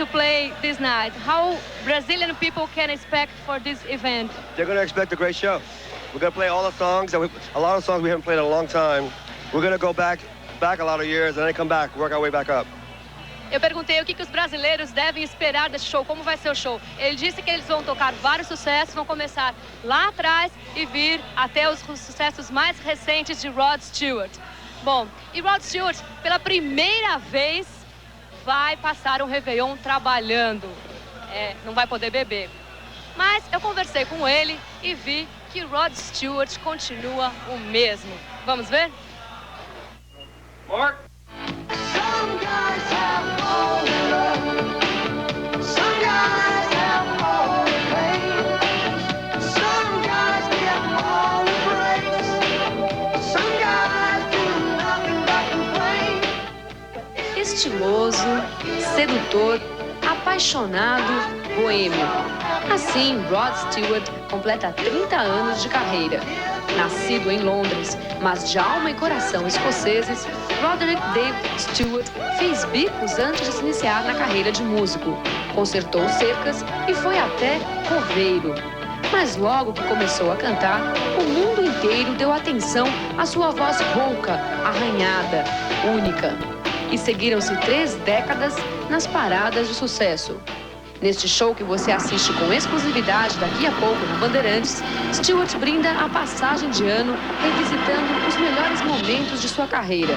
to play this night. How Brazilian people can expect for this event? They're going to expect a great show. We're going to play all the songs, a lot of songs we haven't played in a long time. We're going to go back a lot of years and then come back, work our way back up. Eu perguntei o que os brasileiros devem esperar desse show, como vai ser o show. Ele disse que eles vão tocar vários sucessos, vão começar lá atrás e vir até os sucessos mais recentes de Rod Stewart. Bom, e Rod Stewart, pela primeira vez, vai passar um Réveillon trabalhando. Não vai poder beber. Mas eu conversei com ele e vi que Rod Stewart continua o mesmo. Vamos ver? Mark? Some guys have all the love. Some guys have all the pain. Some guys get all the praise. Some guys do nothing but complain. Estiloso, sedutor, apaixonado, boêmio. Assim, Rod Stewart completa 30 anos de carreira. Nascido em Londres, mas de alma e coração escoceses, Roderick David Stewart fez bicos antes de se iniciar na carreira de músico. Consertou cercas e foi até coveiro. Mas logo que começou a cantar, o mundo inteiro deu atenção à sua voz rouca, arranhada, única. E seguiram-se 3 décadas nas paradas de sucesso. Neste show que você assiste com exclusividade daqui a pouco na Bandeirantes, Stewart brinda a passagem de ano revisitando os melhores momentos de sua carreira,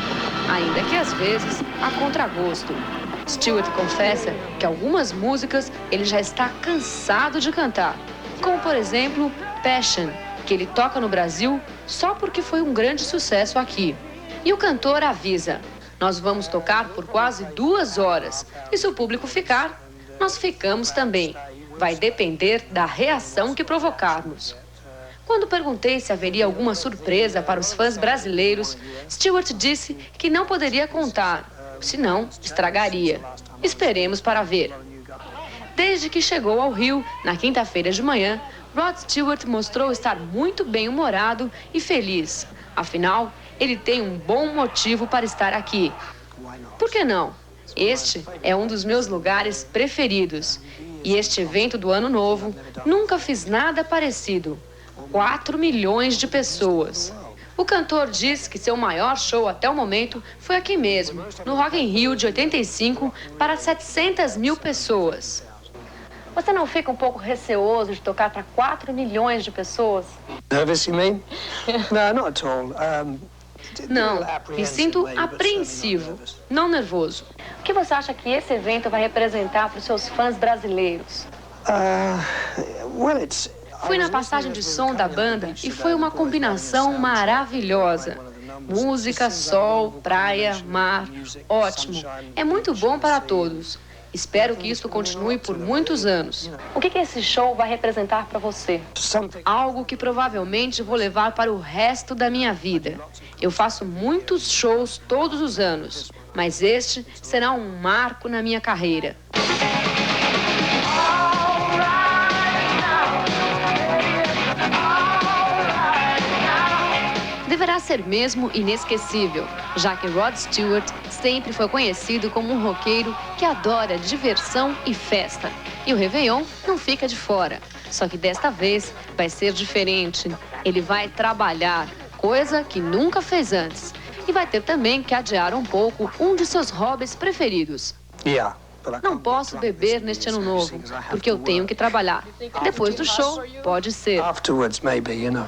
ainda que às vezes a contragosto. Stewart confessa que algumas músicas ele já está cansado de cantar, como por exemplo Passion, que ele toca no Brasil só porque foi um grande sucesso aqui. E o cantor avisa: nós vamos tocar por quase 2 horas, e se o público ficar, nós ficamos também. Vai depender da reação que provocarmos. Quando perguntei se haveria alguma surpresa para os fãs brasileiros, Stewart disse que não poderia contar, senão estragaria. Esperemos para ver. Desde que chegou ao Rio, na quinta-feira de manhã, Rod Stewart mostrou estar muito bem-humorado e feliz. Afinal, ele tem um bom motivo para estar aqui. Por que não? Este é um dos meus lugares preferidos. E este evento do Ano Novo, nunca fiz nada parecido. 4 milhões de pessoas. O cantor diz que seu maior show até o momento foi aqui mesmo, no Rock in Rio de 85, para 700 mil pessoas. Você não fica um pouco receoso de tocar para 4 milhões de pessoas? Nervous, you mean? No, not at all. Não, me sinto apreensivo, não nervoso. O que você acha que esse evento vai representar para os seus fãs brasileiros? Fui na passagem de som da banda e foi uma combinação maravilhosa. Música, sol, praia, mar, ótimo. É muito bom para todos. Espero que isso continue por muitos anos. O que esse show vai representar para você? Algo que provavelmente vou levar para o resto da minha vida. Eu faço muitos shows todos os anos, mas este será um marco na minha carreira. Deverá ser mesmo inesquecível, já que Rod Stewart sempre foi conhecido como um roqueiro que adora diversão e festa. E o Réveillon não fica de fora. Só que desta vez vai ser diferente. Ele vai trabalhar, coisa que nunca fez antes. E vai ter também que adiar um pouco um de seus hobbies preferidos. Não posso beber neste ano novo, porque eu tenho que trabalhar. Depois do show, pode ser. Afterwards, maybe, you know.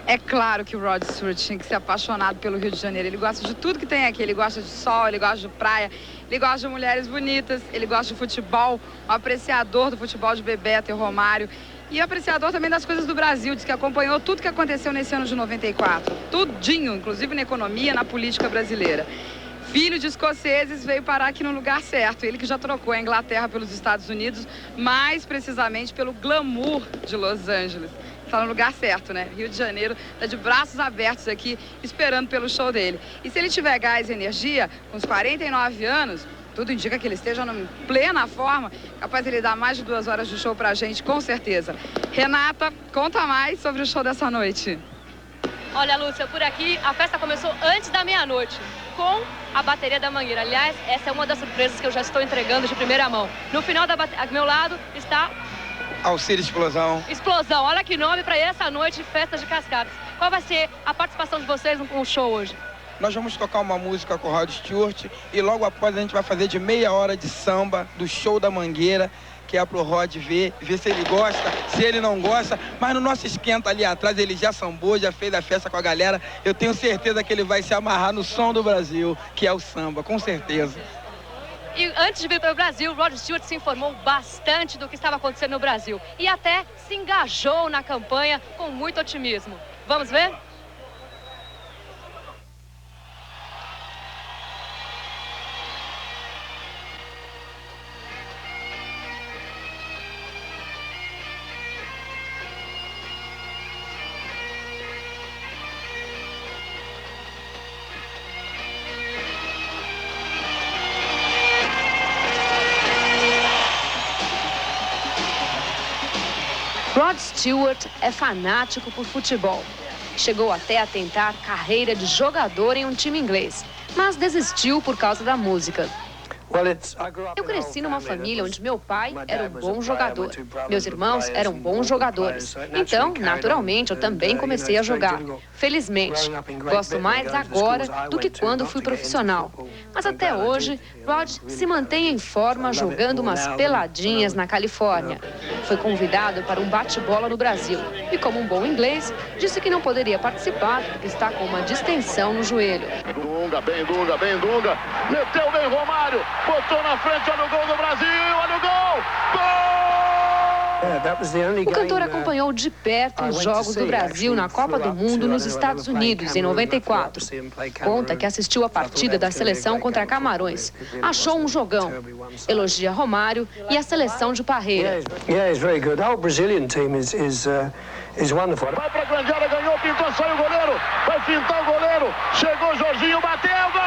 É claro que o Rod Stewart tinha que ser apaixonado pelo Rio de Janeiro. Ele gosta de tudo que tem aqui. Ele gosta de sol, ele gosta de praia, ele gosta de mulheres bonitas, ele gosta de futebol, um apreciador do futebol de Bebeto e Romário. E apreciador também das coisas do Brasil, diz que acompanhou tudo que aconteceu nesse ano de 94. Tudinho, inclusive na economia, na política brasileira. Filho de escoceses, veio parar aqui no lugar certo. Ele que já trocou a Inglaterra pelos Estados Unidos, mais precisamente pelo glamour de Los Angeles. Está no lugar certo, né? Rio de Janeiro está de braços abertos aqui, esperando pelo show dele. E se ele tiver gás e energia, com uns 49 anos, tudo indica que ele esteja em plena forma, capaz de ele dar mais de 2 horas de show pra gente, com certeza. Renata, conta mais sobre o show dessa noite. Olha, Lúcia, por aqui a festa começou antes da meia-noite, com a bateria da Mangueira. Aliás, essa é uma das surpresas que eu já estou entregando de primeira mão. No final da bateria, ao meu lado, está... Auxílio Explosão. Explosão, olha que nome para essa noite de festa de Cascatas. Qual vai ser a participação de vocês no show hoje? Nós vamos tocar uma música com o Rod Stewart e logo após a gente vai fazer de meia hora de samba do show da Mangueira, que é pro Rod ver se ele gosta, se ele não gosta. Mas no nosso esquenta ali atrás ele já sambou, já fez a festa com a galera. Eu tenho certeza que ele vai se amarrar no som do Brasil, que é o samba, com certeza. E antes de vir para o Brasil, Rod Stewart se informou bastante do que estava acontecendo no Brasil e até se engajou na campanha com muito otimismo. Vamos ver? Rod Stewart é fanático por futebol. Chegou até a tentar carreira de jogador em um time inglês, mas desistiu por causa da música. Eu cresci numa família onde meu pai era um bom jogador. Meus irmãos eram bons jogadores. Então, naturalmente, eu também comecei a jogar. Felizmente, gosto mais agora do que quando fui profissional. Mas até hoje, Rod se mantém em forma jogando umas peladinhas na Califórnia. Foi convidado para um bate-bola no Brasil e, como um bom inglês, disse que não poderia participar porque está com uma distensão no joelho. Dunga, bem Dunga, bem Dunga. Meteu bem Romário. Botou na frente, olha o gol do Brasil, olha o gol! Gol! O cantor acompanhou de perto os Jogos do Brasil na Copa do Mundo nos Estados Unidos, em 94. Conta que assistiu a partida da seleção contra Camarões. Achou um jogão. Elogia Romário e a seleção de Parreira. Vai pra grande área, ganhou, pintou, saiu o goleiro. Vai pintar o goleiro. Chegou Jorginho, bateu, gol!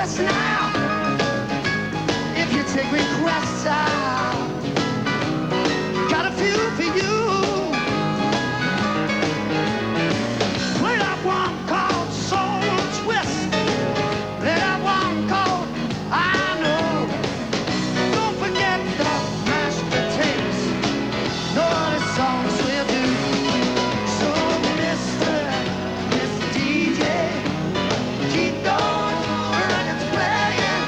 twist now. If you take requests out, got a few for you. Play that one called Soul Twist. Play that one called I Know. Don't forget the mashed potatoes. No other songs will do. So Mr. DJ, keep those records playing,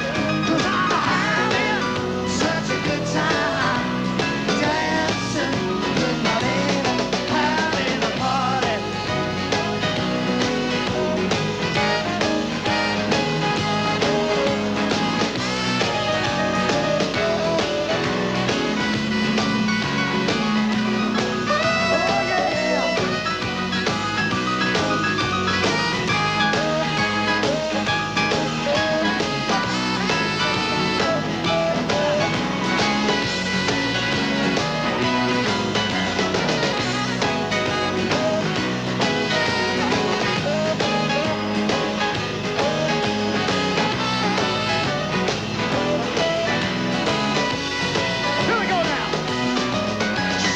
'cause I'm having such a good time dancing with my baby, having a party. Oh yeah. Here we go now.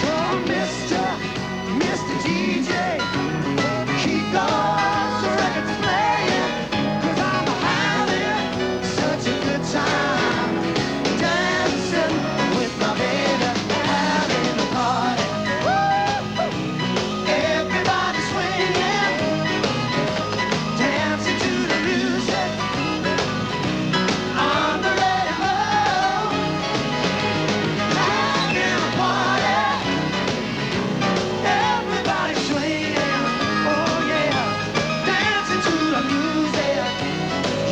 So Mr. DJ, keep those records playing, 'cause I'm having such a good time dancing with my baby, having a party. Woo! Everybody swinging, dancing to the music on the radio, having a party. Everybody swinging, oh yeah, dancing to the music,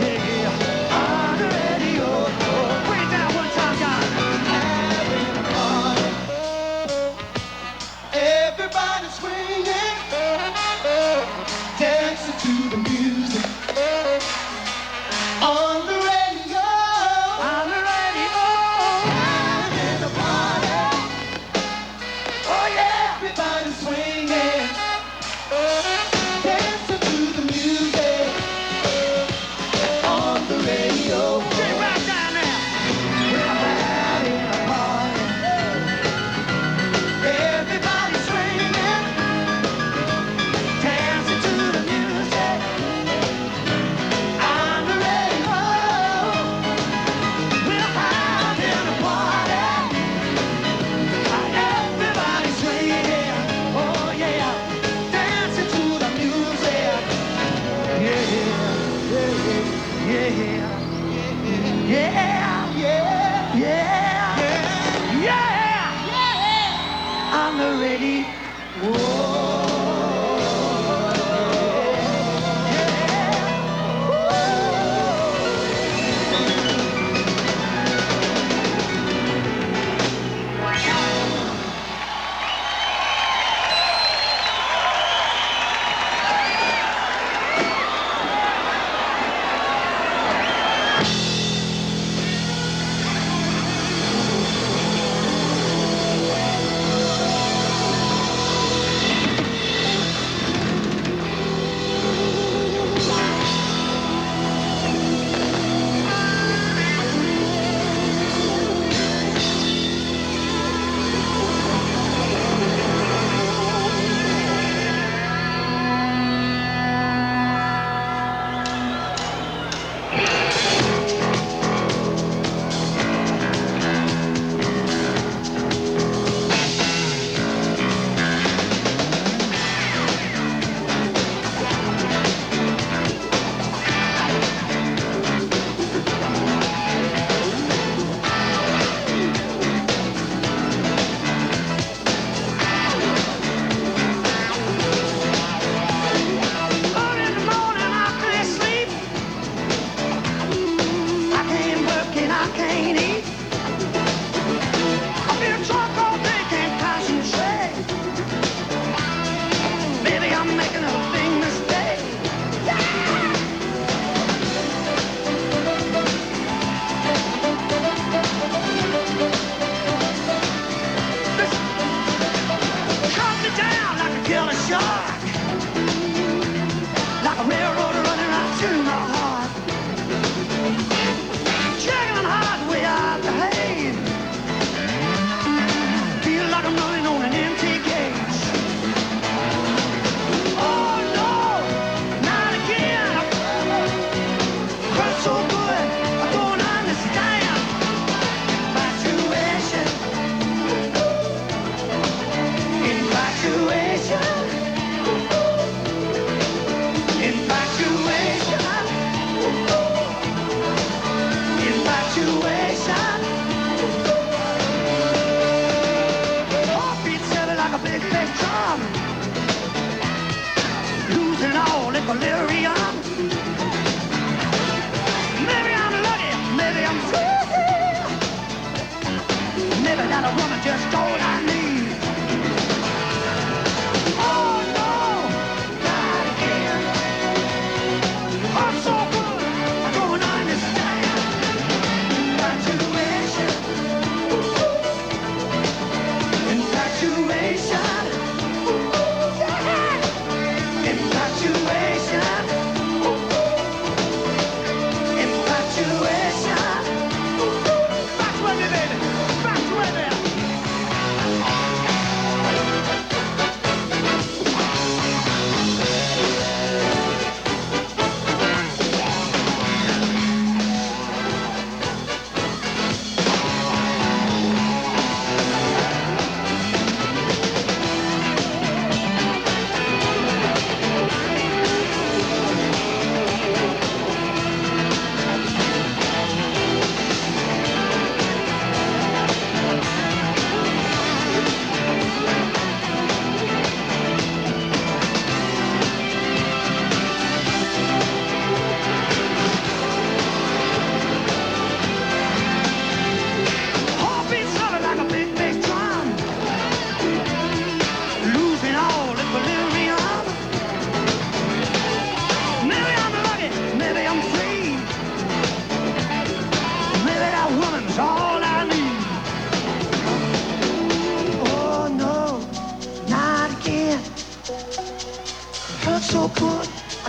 yeah, on the radio. Bring it down one time, guys. Having a party. Everybody swinging, dancing to the music, on the radio. On the radio. Having a party. Oh yeah, everybody swinging, dancing to the music on the radio. Get right down there. We're having a party. Everybody swinging, dancing to the music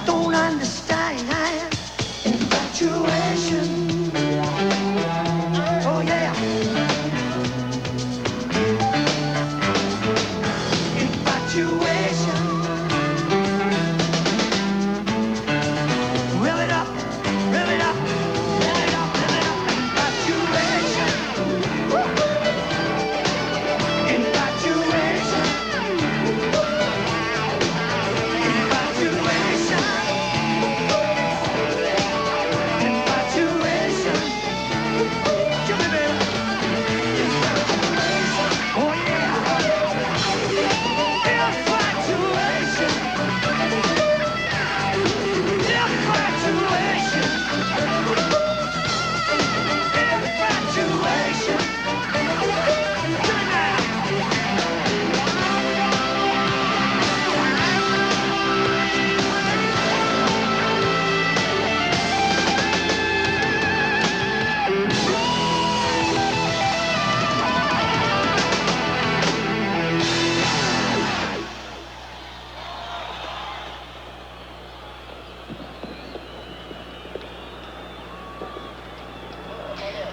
don't understand infatuation. Oh yeah. Infatuation. Rev it up, rev it up, rev it up, rev it up. Infatuation. Infatuation. Infatuation. Infatuation. Give me, baby. Oh yeah. Infatuation. Infatuation. Infatuation. Give me that.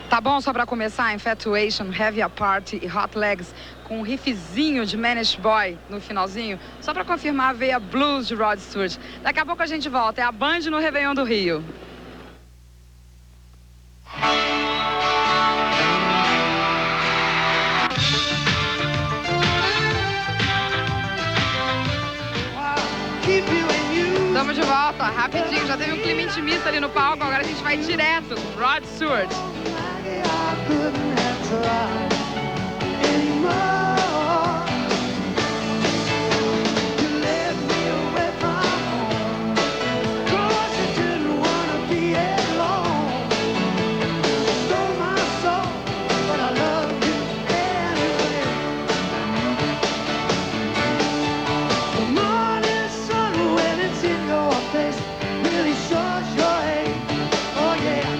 Tá bom, só pra começar, Infatuation, Heavy Apart e Hot Legs, com um riffzinho de Manish Boy no finalzinho, só pra confirmar a veia blues de Rod Stewart. Daqui a pouco a gente volta, é a Band no Réveillon do Rio. Keep you and you. Estamos de volta, rapidinho, já teve um clima intimista ali no palco, agora a gente vai direto, Rod Stewart. I couldn't have tried anymore. You led me away from home, 'cause you didn't wanna be alone. Stole my soul, but I love you anyway. The morning sun, when it's in your face, really shows your age. Oh yeah.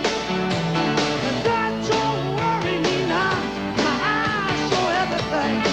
Don't worry me now, my eyes show everything.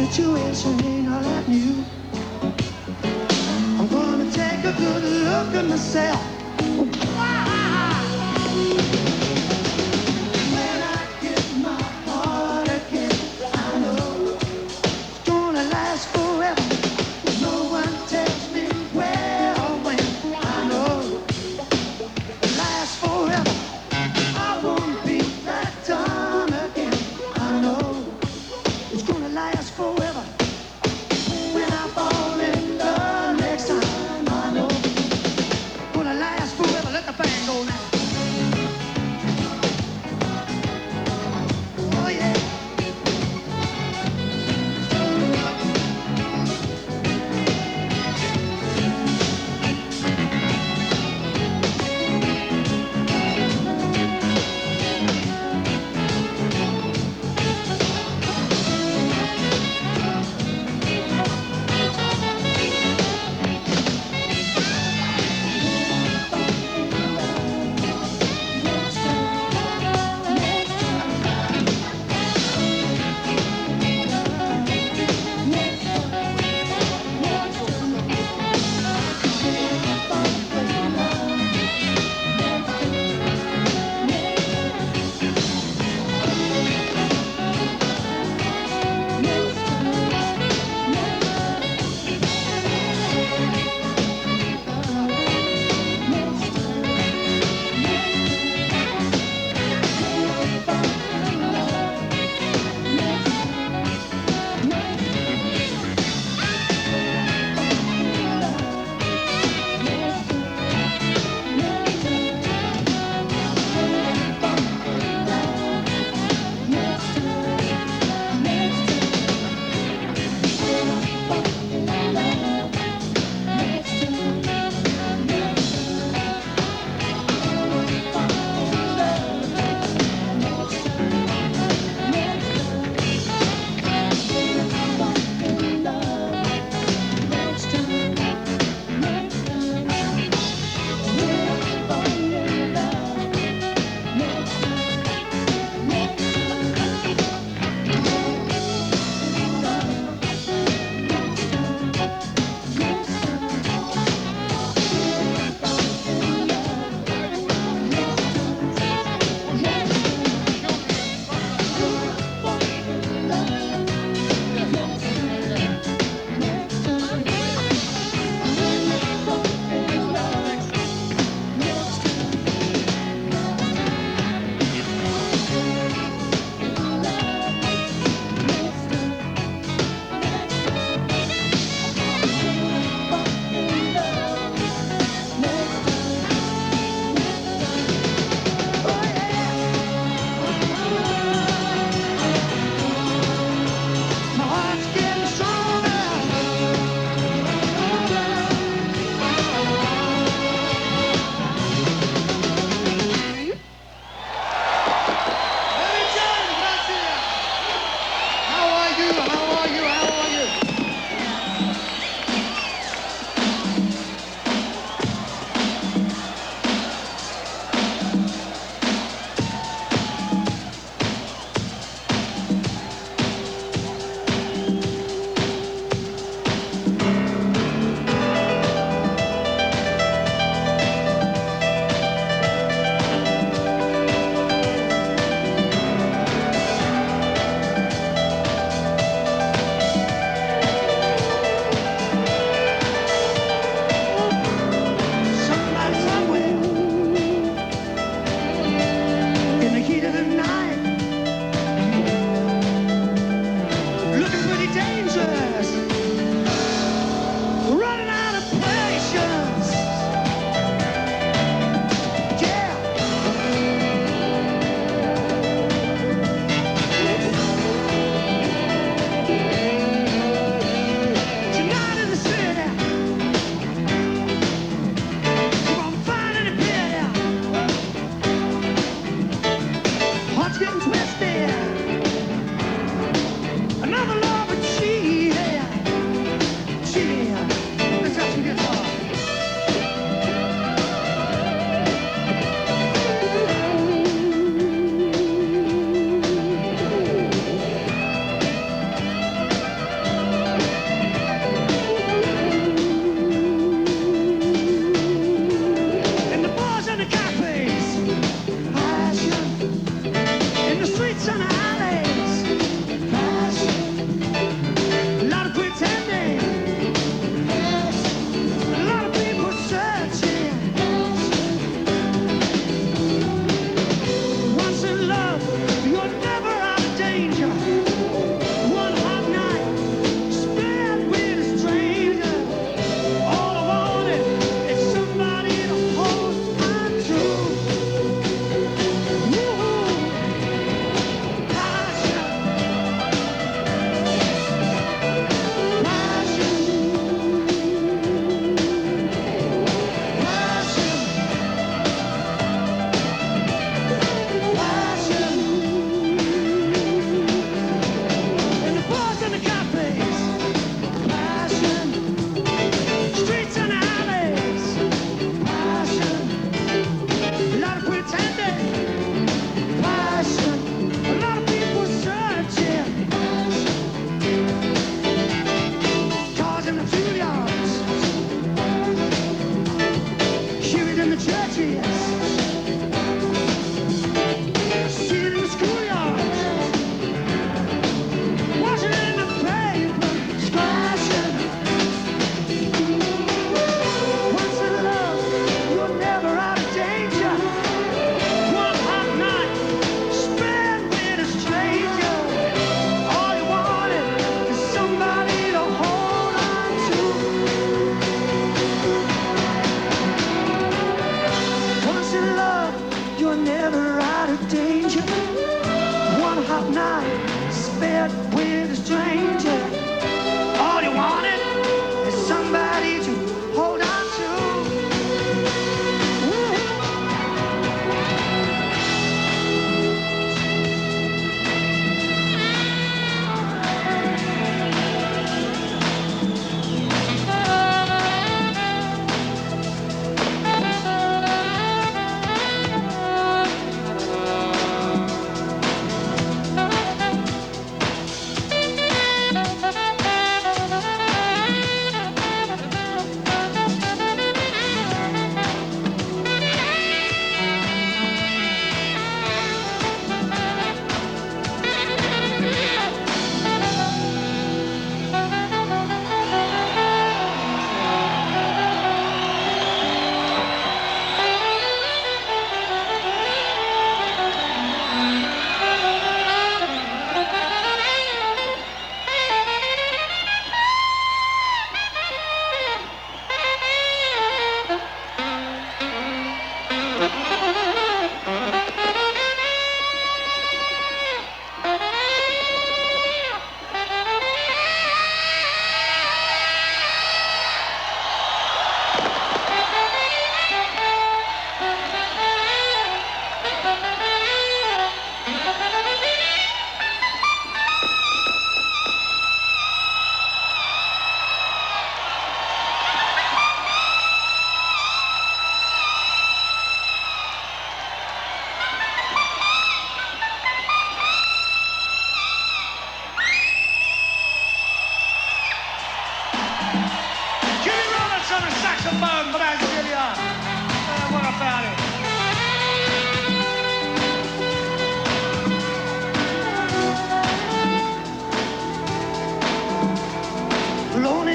situation ain't all that new. I'm gonna take a good look at myself. When I get my heart again, I know it's gonna last forever. No one tells me where or when. I know it lasts forever. I won't be that done again. I know it's gonna last forever. When I fall in love next time, I know it's gonna last forever. Let the band go now.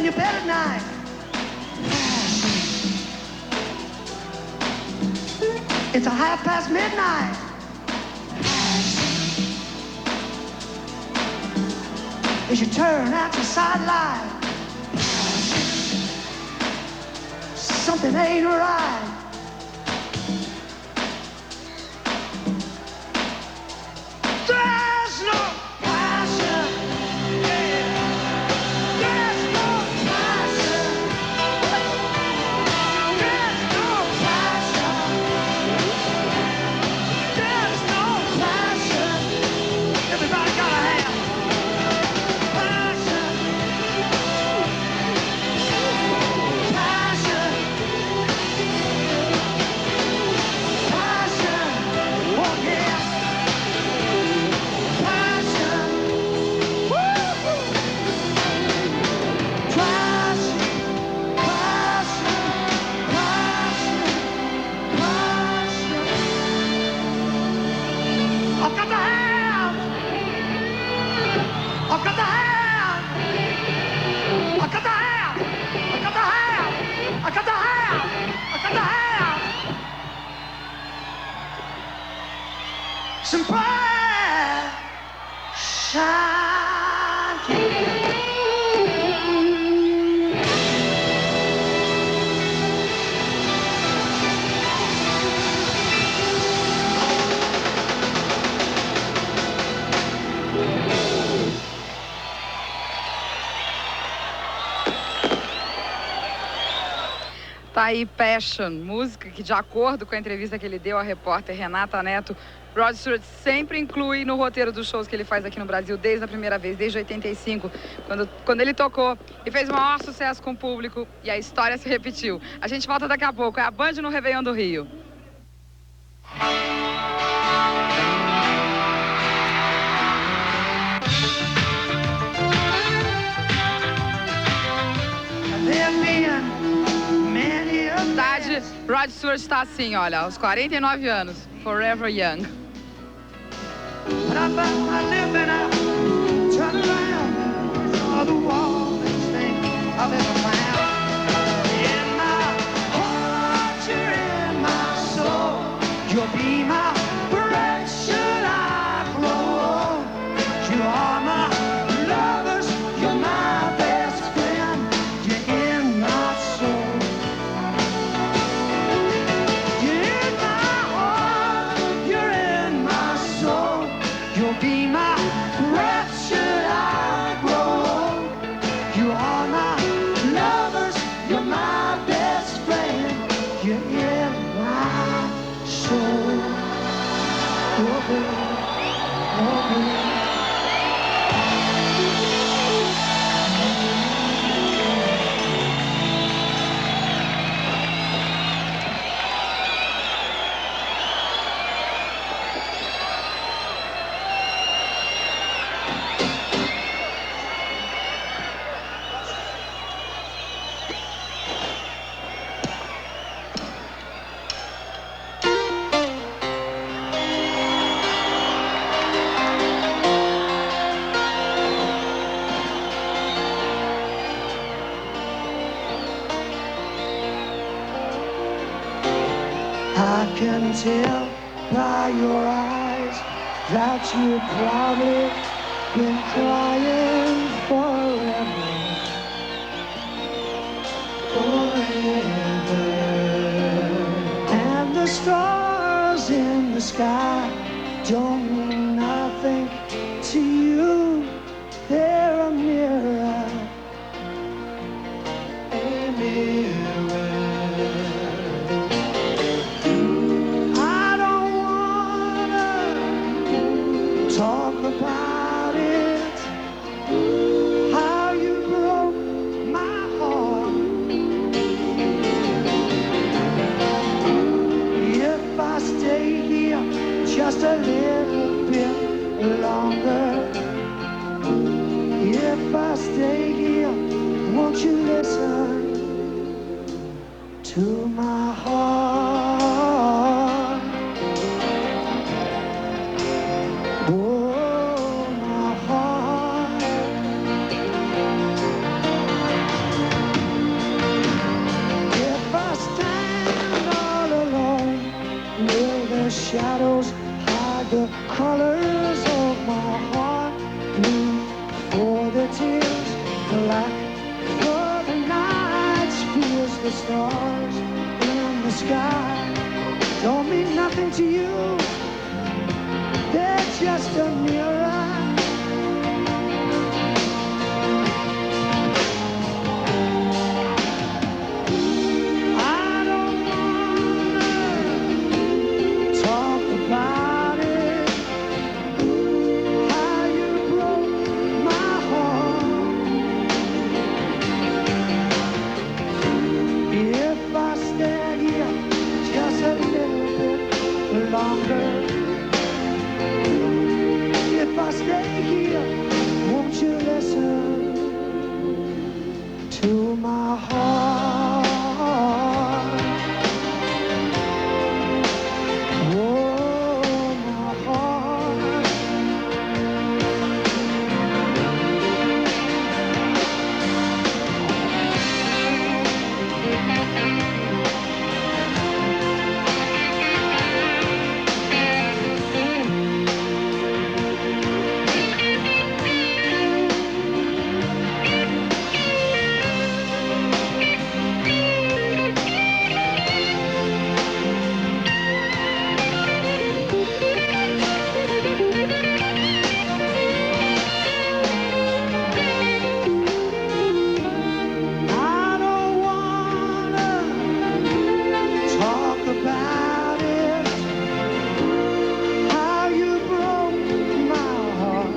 your bed at night. It's a midnight. As you turn out your sidelight, something ain't right. There's no passion. There's no passion. There's no passion. There's no passion. Everybody gotta have passion. Passion. Passion. Oh yeah. Passion. Woo-hoo. Passion. Passion. Passion. Passion. I've got the hand. I've got the hand. I've got the hand. I've got the hand. I've got the hand. I've got the hand. Some Tá aí Passion, música que, de acordo com a entrevista que ele deu à repórter Renata Neto, Rod Stewart sempre inclui no roteiro dos shows que ele faz aqui no Brasil desde a primeira vez, desde 85, quando ele tocou e fez o maior sucesso com o público, e a história se repetiu. A gente volta daqui a pouco, é a Band no Réveillon do Rio. Idade, Rod Stewart está assim, olha, aos 49 anos, forever young. But I found my living out, turn around, saw the warmest thing I've ever found. In my heart, you're in my soul, you'll be my breath should I grow. You are my lovers, you're my best friend, you're in my soul. You're in my heart, you're in my soul. You'll be my breath should I grow. You are my lovers, you're my best friend. You're in my soul. Oh, baby. Oh, baby. I can tell by your eyes that you've probably been crying forever. Forever. And the stars in the sky don't mean nothing to you. They're a mirror. A mirror. Talk about it, how you broke my heart. If I stay here just a little bit longer, if I stay here, won't you listen to my heart? Oh, my heart. black for the nights, fears the stars in the sky don't mean nothing to you. They're just a mirror. I don't wanna talk about it, how you broke my heart. If I stay here just a little bit longer, if I stay here, won't you listen to my heart? Oh, my heart. I don't wanna talk about it, how you broke my heart.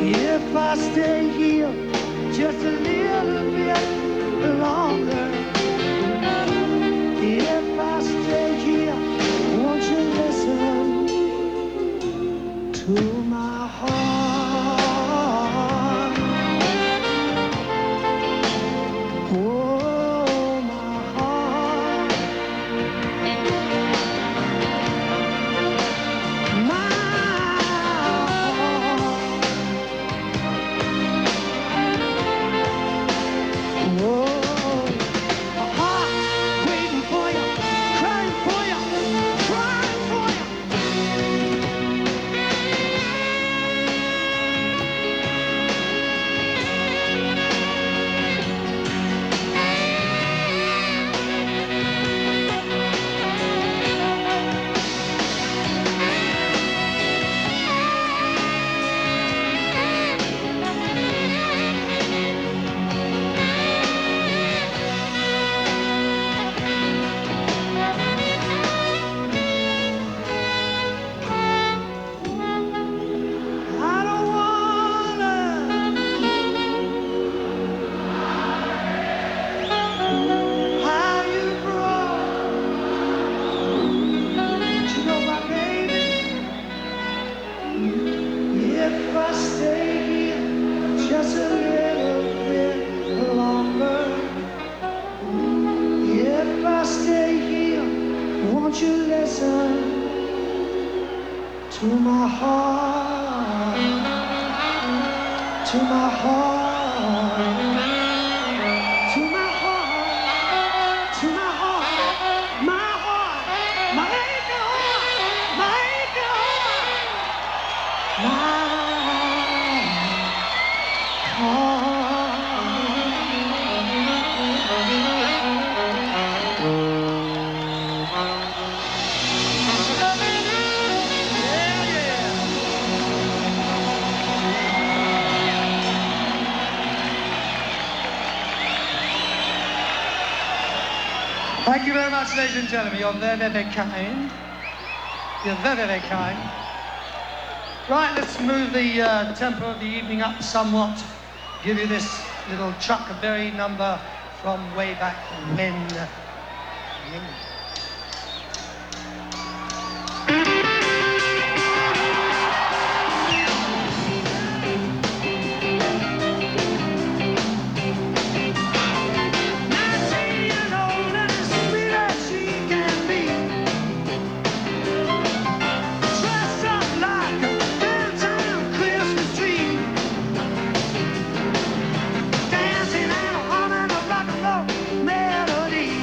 If I stay here just a little bit longer, if I stay here, won't you listen to my heart? Oh, my heart. My heart. Oh, my heart waiting for you, crying for you, crying for you. I don't wanna how you broke, you know my baby. If I stay here just a little bit longer, if I stay here, won't you listen to my heart, to my heart, to my heart, to my heart, my heart, my aching heart, my aching heart, my Thank you very much, ladies and gentlemen. You're very, very kind. You're very, very kind. Right, let's move the tempo of the evening up somewhat. Give you this little Chuck Berry number from way back when. Dancing and humming a rock and roll melody.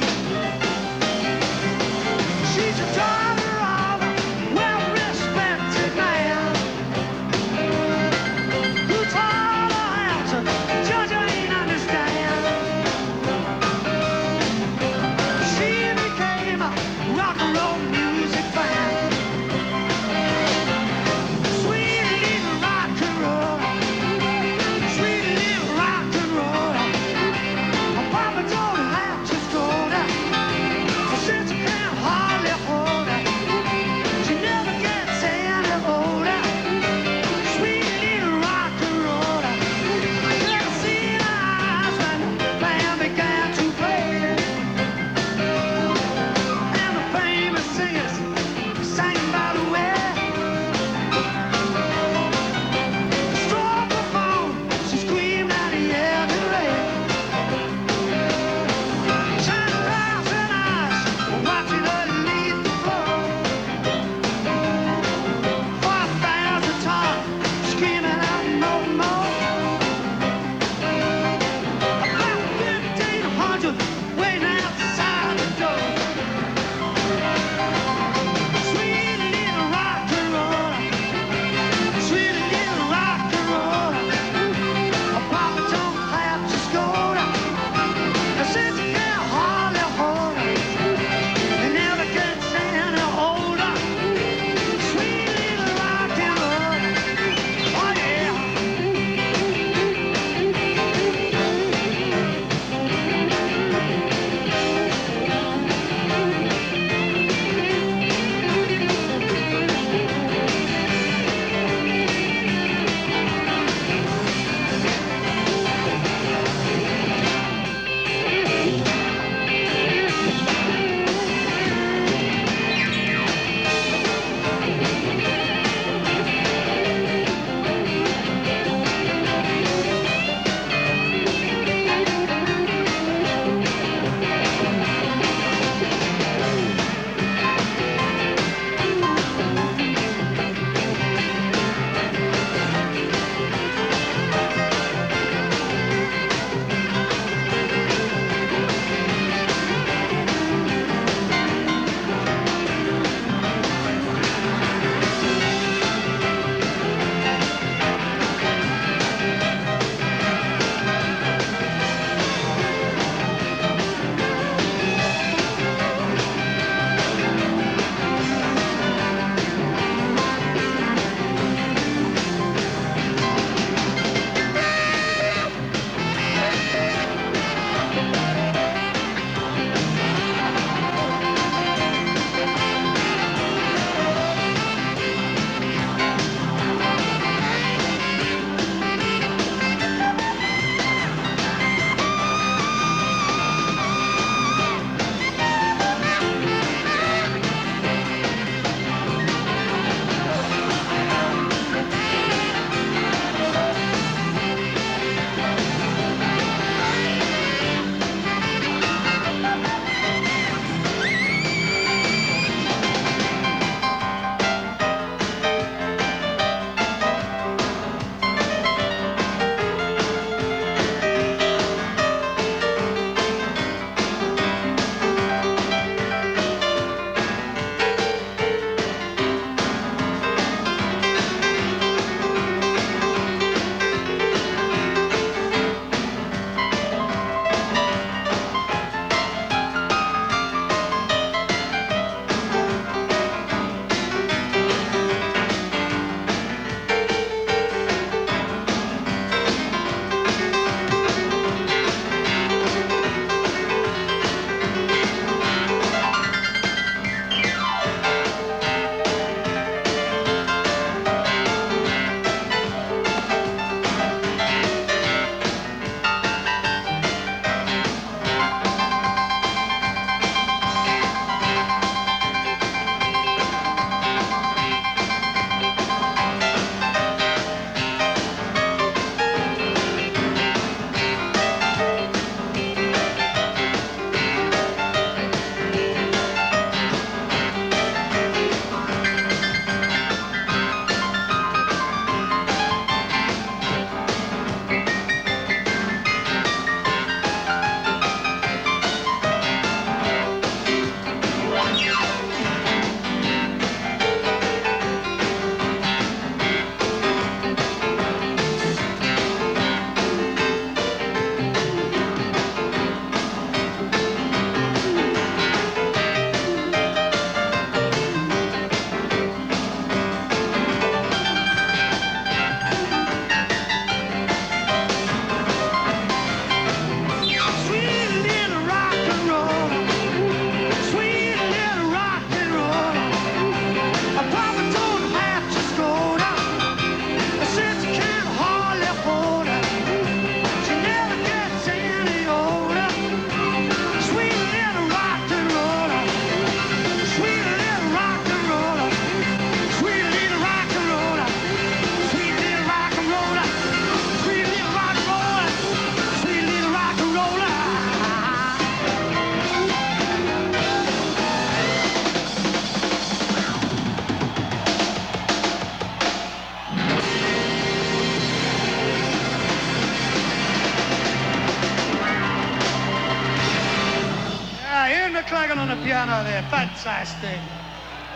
Dragon on the piano there, fantastic.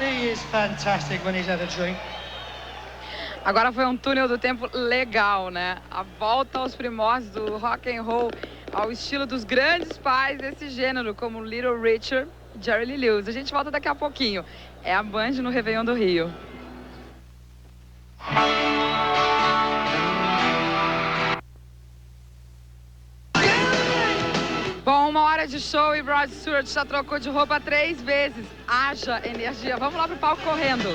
He is fantastic when he's had a drink. Agora foi um túnel do tempo legal, né? A volta aos primórdios do rock and roll, ao estilo dos grandes pais desse gênero, como Little Richard e Jerry Lee Lewis. A gente volta daqui a pouquinho. É a Band no Réveillon do Rio. Bom, 1 hora de show e Rod Stewart já trocou de roupa 3 vezes. Haja energia. Vamos lá pro palco correndo.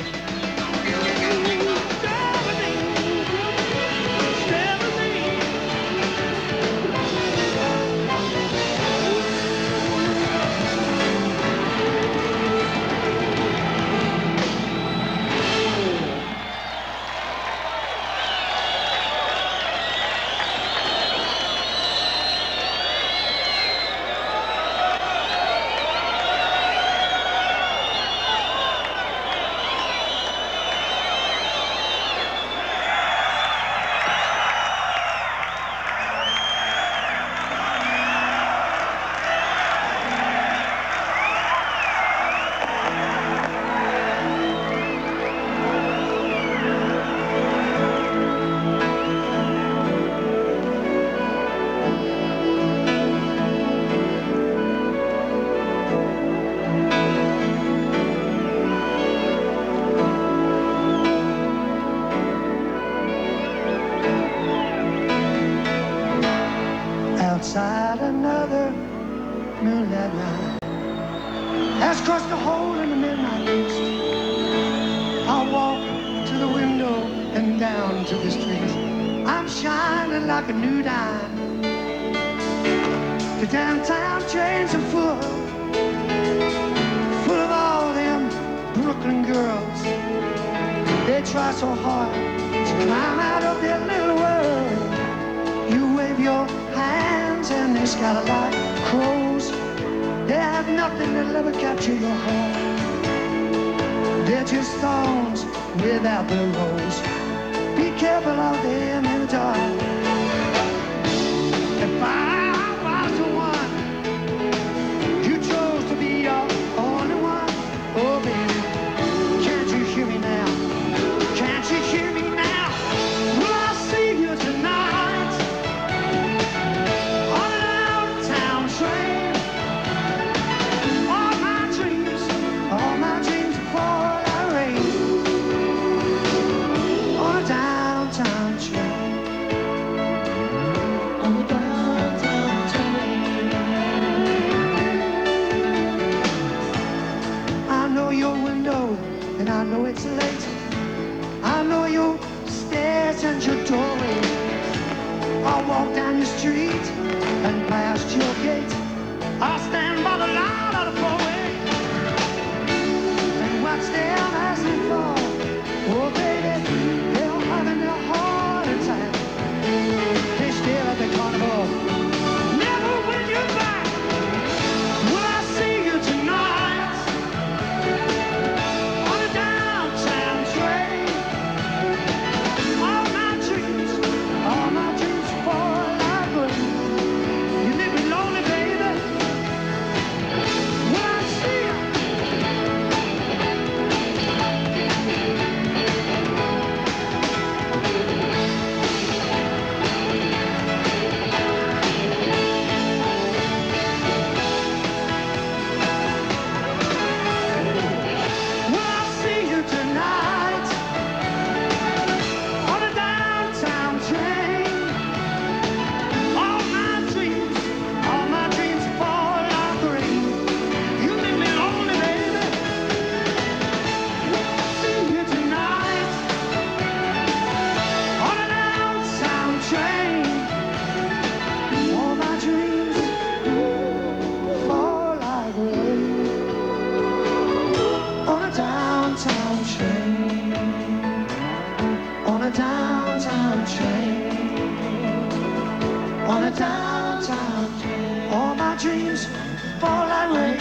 Outside another moonlight night has crossed the hole in the midnight mist. I walk to the window and down to the street. I'm shining like a new dime. The downtown trains are full of all them Brooklyn girls. They try so hard to climb out of their little world. You wave your hands and they scatter like crows. They have nothing that'll ever capture your heart. They're just thorns without the rose. Be careful of them in the dark. If I was the one you chose to be your only one, oh baby, can't you hear me now? Can't you hear me now? Will I see you tonight on an out-of-town train? All my dreams fall like rain on a downtown train. On a downtown train. I know your window and I know it's late. I know your stairs and your doorway. I'll walk down your street and past your gate. I'll stand by the light of the four-way and watch them as they fall. Oh baby, they're having their heart attack. They stare at the carnival, never win you back. Will I see you tonight on a downtown train? All my dreams fall like rain. You leave me lonely, baby. Will I see you? Will I see you tonight on a downtown train? All my dreams fall like rain. You leave me lonely, baby. Will I see you tonight on a downtown train? All my dreams fall like rain on a downtown train. On a downtown train. On a downtown train. All my dreams fall like rain.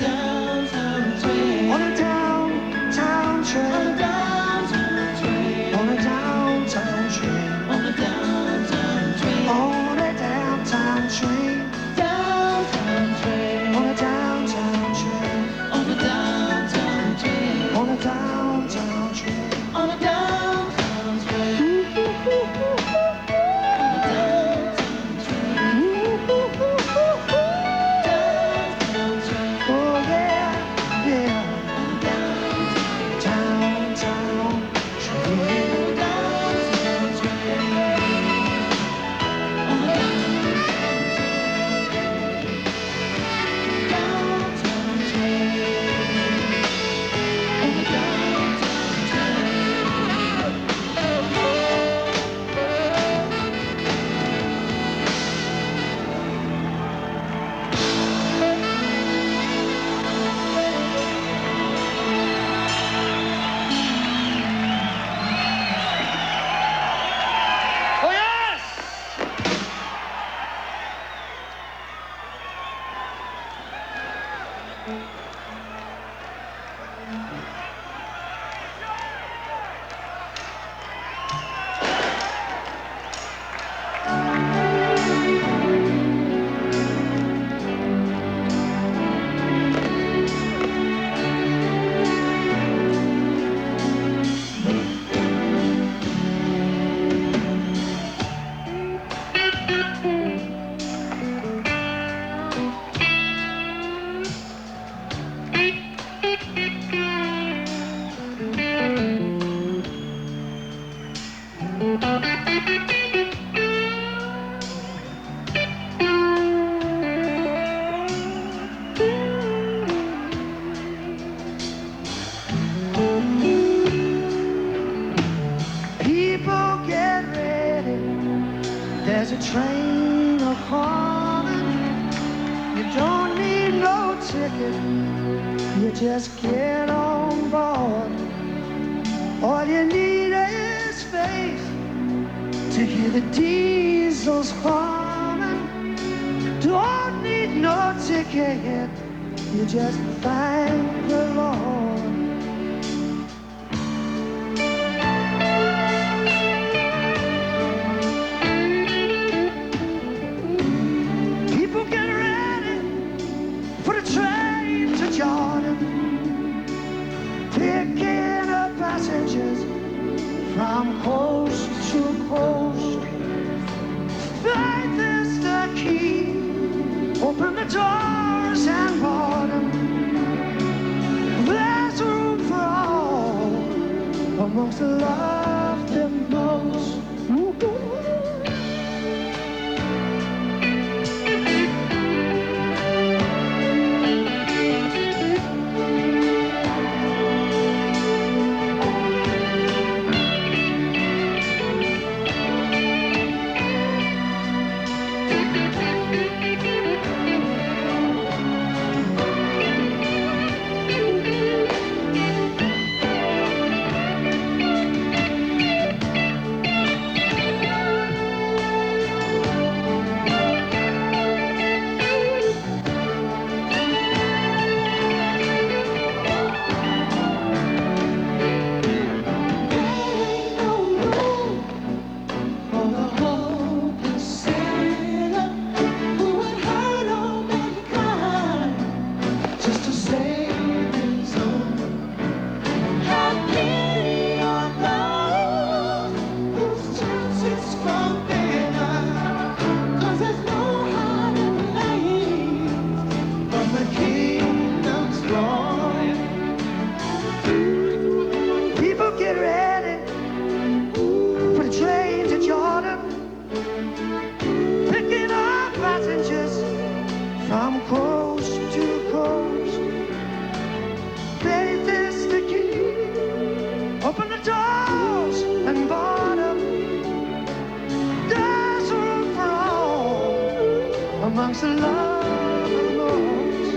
On a downtown train. On a downtown train. On a downtown train. On a downtown train. On a downtown train. People get ready. There's a train a-coming. You don't need no ticket. You just get on board. All you need is faith to hear the diesels humming. Don't need no ticket. You just thank the Lord. People get ready for the train to Jordan, picking up passengers from coast to coast. Faith is the key. Open the doors and board 'em. There's room for all amongst the love the most. Amongst the love and most.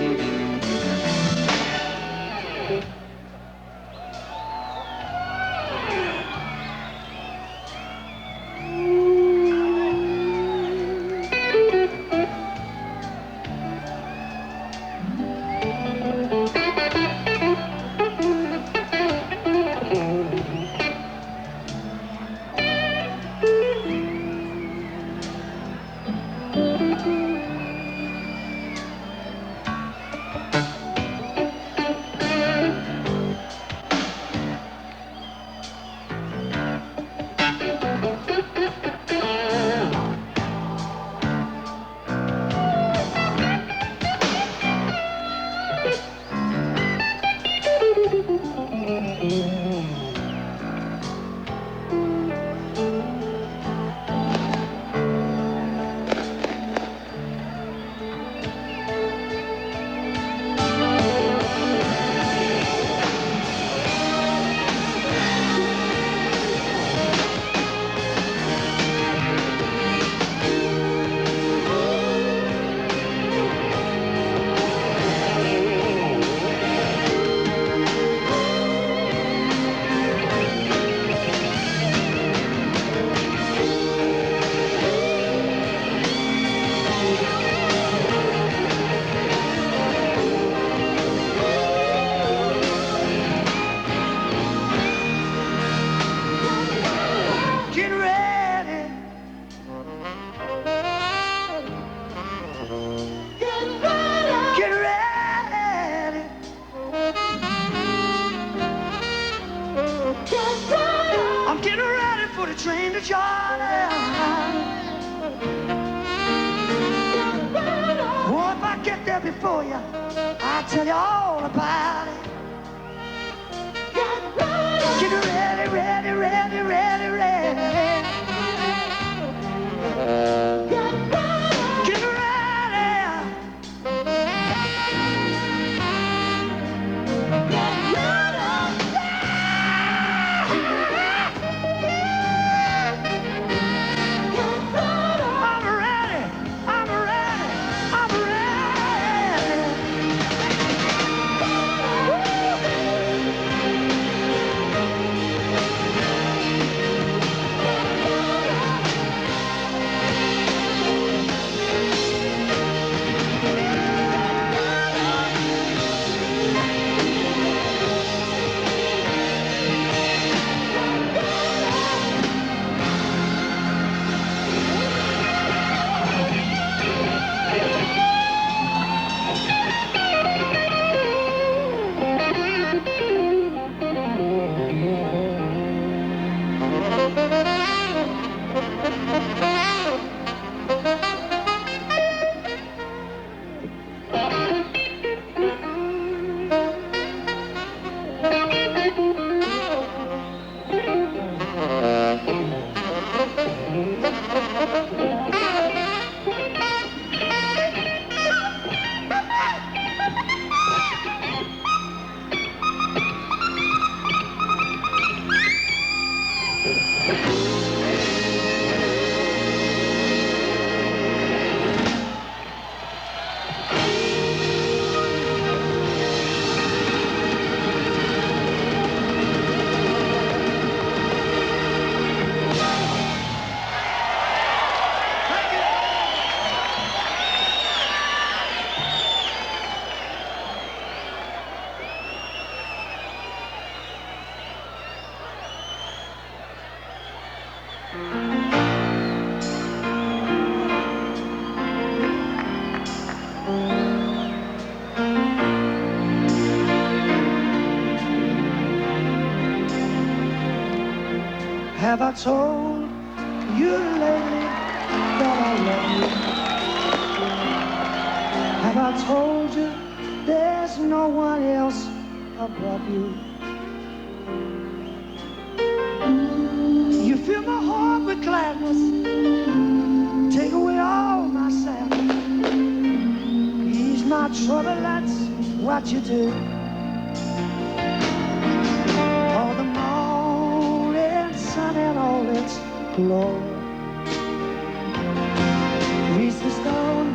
train to Jordan. Oh, if I get there before you, I'll tell you all about it. Get ready, ready, ready, ready, ready. Have I told you lately that I love you? Have I told you there's no one else above you? You fill my heart with gladness, take away all my sadness, ease my trouble, that's what you do. All the morning sun and all its glory, grease the stone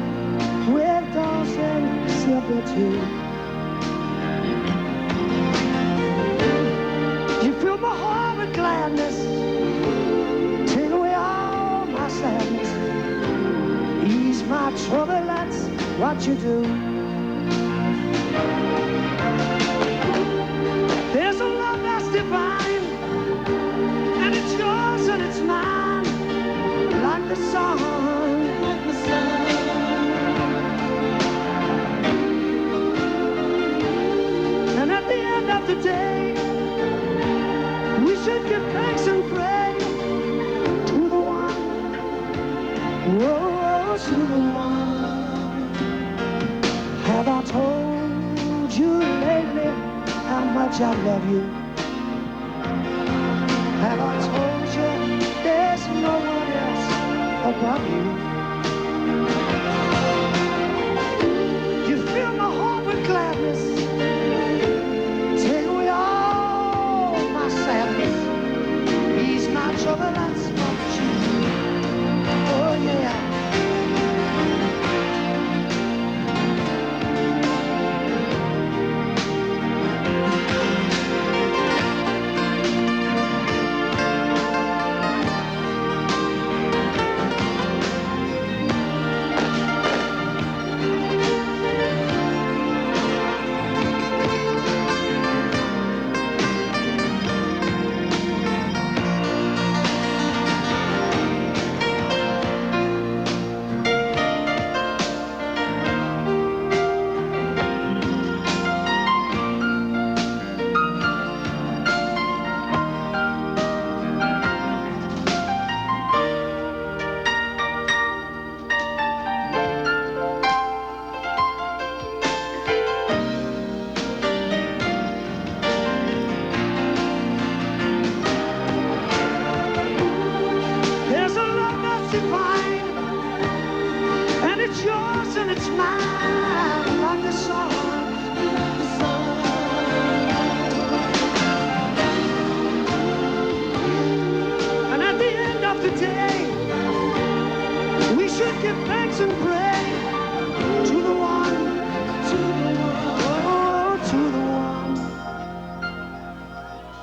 with dulls and silver too. You fill my heart with gladness, take away all my sadness, ease my trouble, that's what you do. There's a love that's divine, and it's yours and it's mine, like the sun. Like the sun. And at the end of the day, we should give thanks and pray to the one, oh, to the one. Have I told you lately how much I love you? Have I told you there's no one else above you? You fill my heart with gladness, take away all my sadness, ease my trouble, that's what you do. Oh yeah.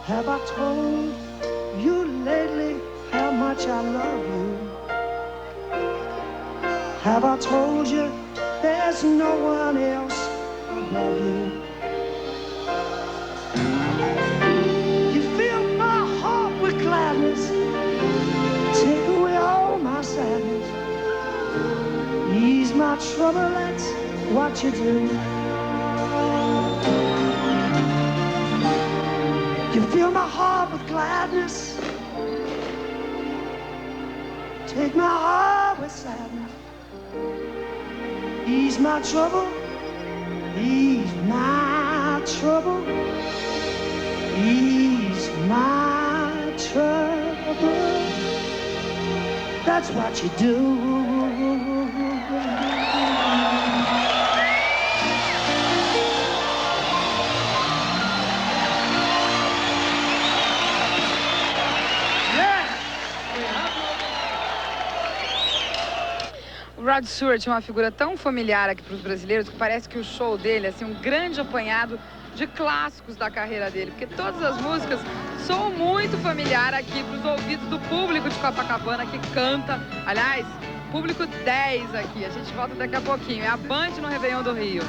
Have I told you lately how much I love you? Have I told you there's no one else above you? You fill my heart with gladness, take away all my sadness, ease my trouble, that's what you do. You fill my heart with gladness, take my heart with sadness, ease my trouble, ease my trouble, ease my trouble. that's what you do. O Rod Stewart é uma figura tão familiar aqui para os brasileiros que parece que o show dele é assim, um grande apanhado de clássicos da carreira dele, porque todas as músicas são muito familiar aqui para os ouvidos do público de Copacabana que canta. Aliás, público 10 aqui. A gente volta daqui a pouquinho. É a Band no Réveillon do Rio.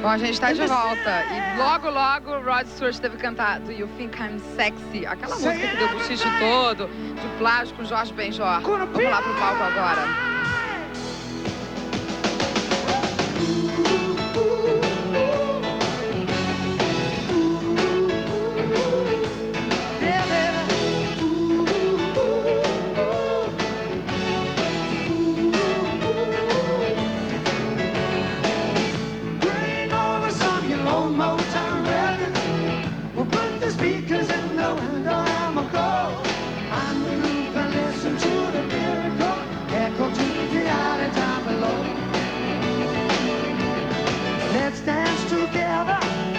Bom, a gente está de volta e logo, logo o Rod Stewart deve cantar Do You Think I'm Sexy? Aquela música que deu o bochicho todo, de plágio com Jorge Benjor. Vamos lá pro palco agora.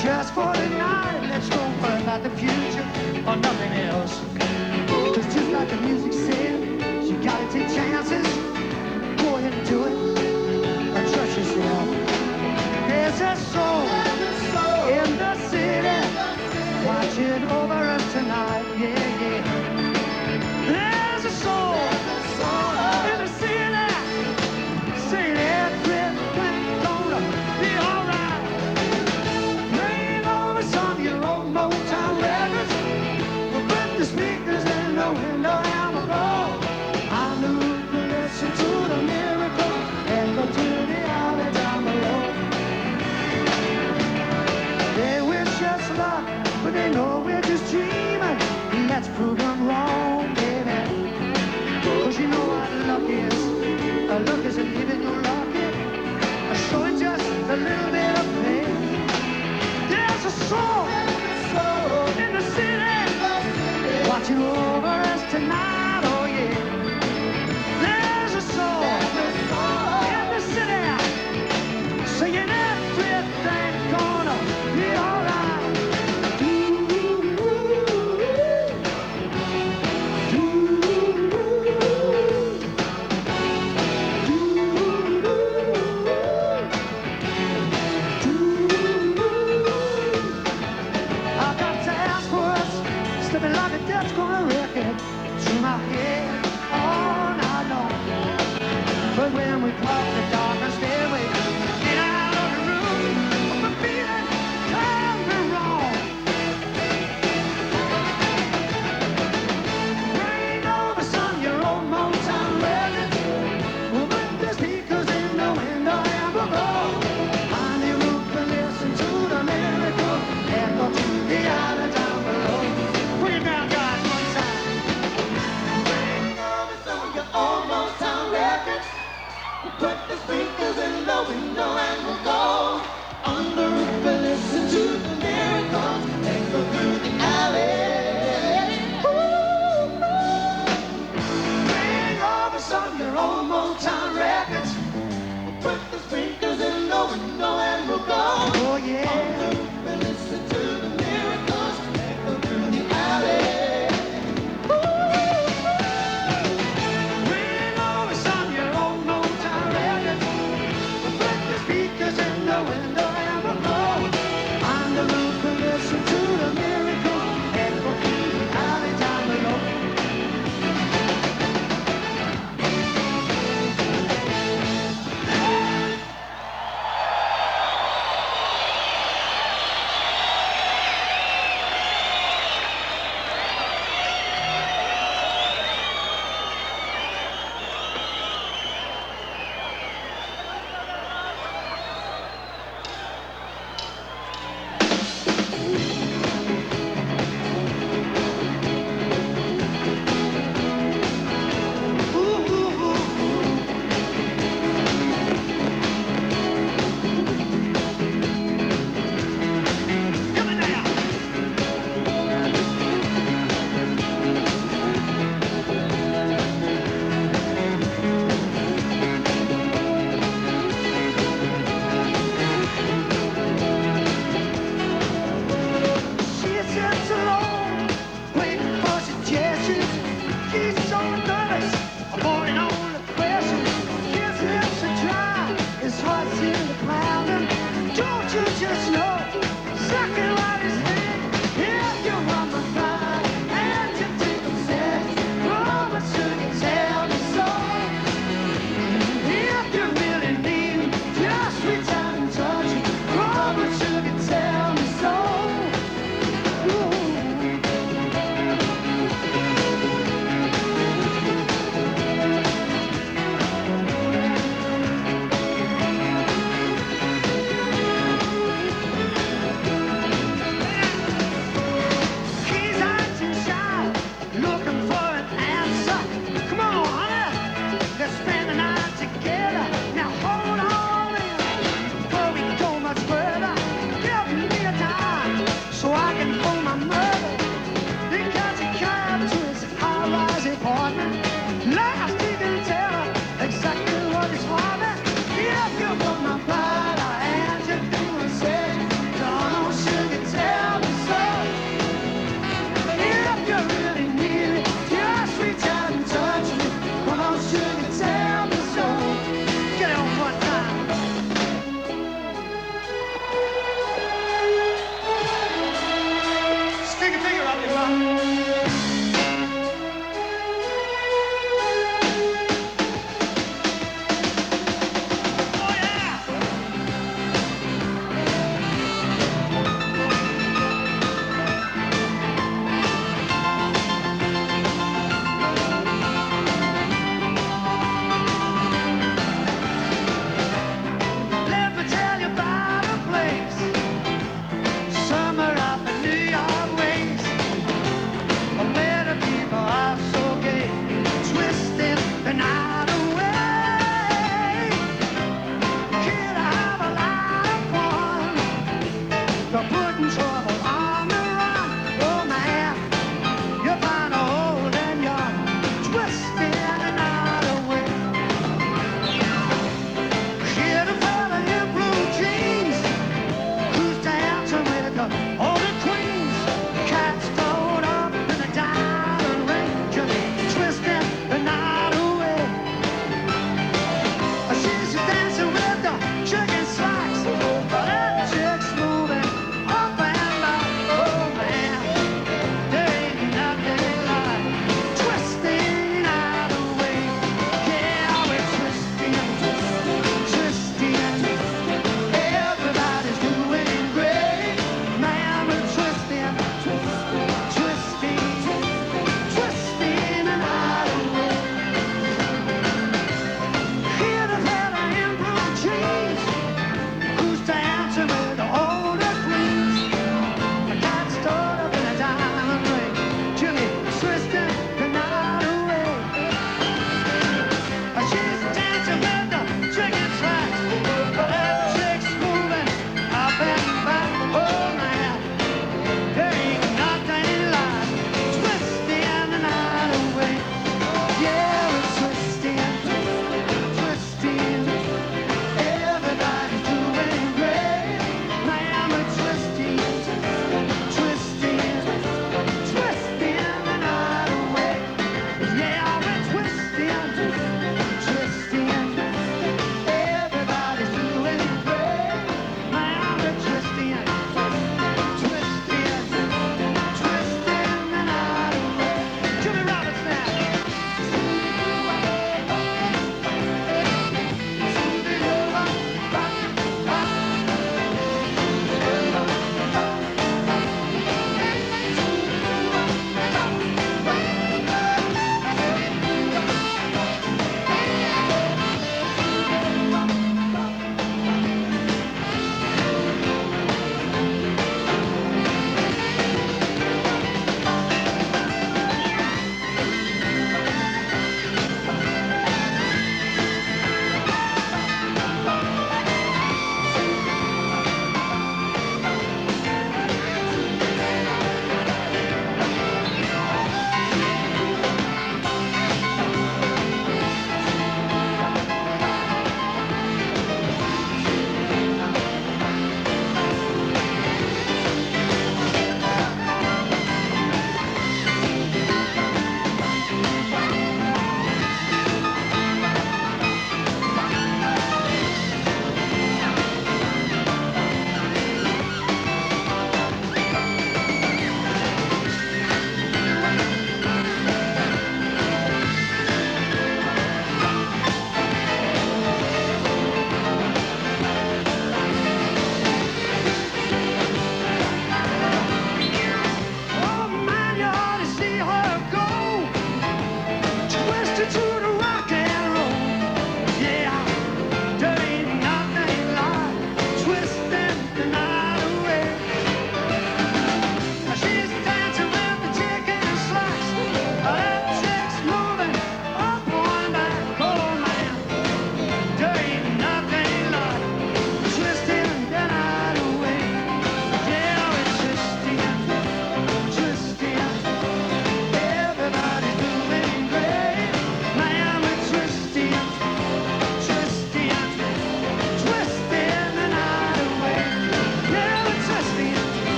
Just for the night, let's don't worry about the future or nothing else. Cause just like the music said, you gotta take chances. Go ahead and do it, and trust yourself. There's a soul in the city watching over us tonight, yeah, yeah. There's a soul in the city saying everything's gonna be alright. But they know we're just dreaming. Let's prove them wrong, baby. Cause you know what luck is. Luck is living your lucky. Showing just a little bit of pain. There's a soul in the city watching over us tonight, oh yeah. There's a soul in the city singing everything's gonna be alright. That's gonna wreck it through my head all night long. But when we cross the dark stairway, get out of the room, the feeling can't be wrong. Bring over some your old Motown records. We'll put the speakers in the window and we'll go on the roof and listen to the miracle echo to the island down below. Bring it down, guys. Put the speakers in the window and we'll go on the roof and listen to the miracles echo through the alley. Bring over some of your old Motown records. Put the speakers in the window and we'll go on the roof and listen to the miracles echo through the alley.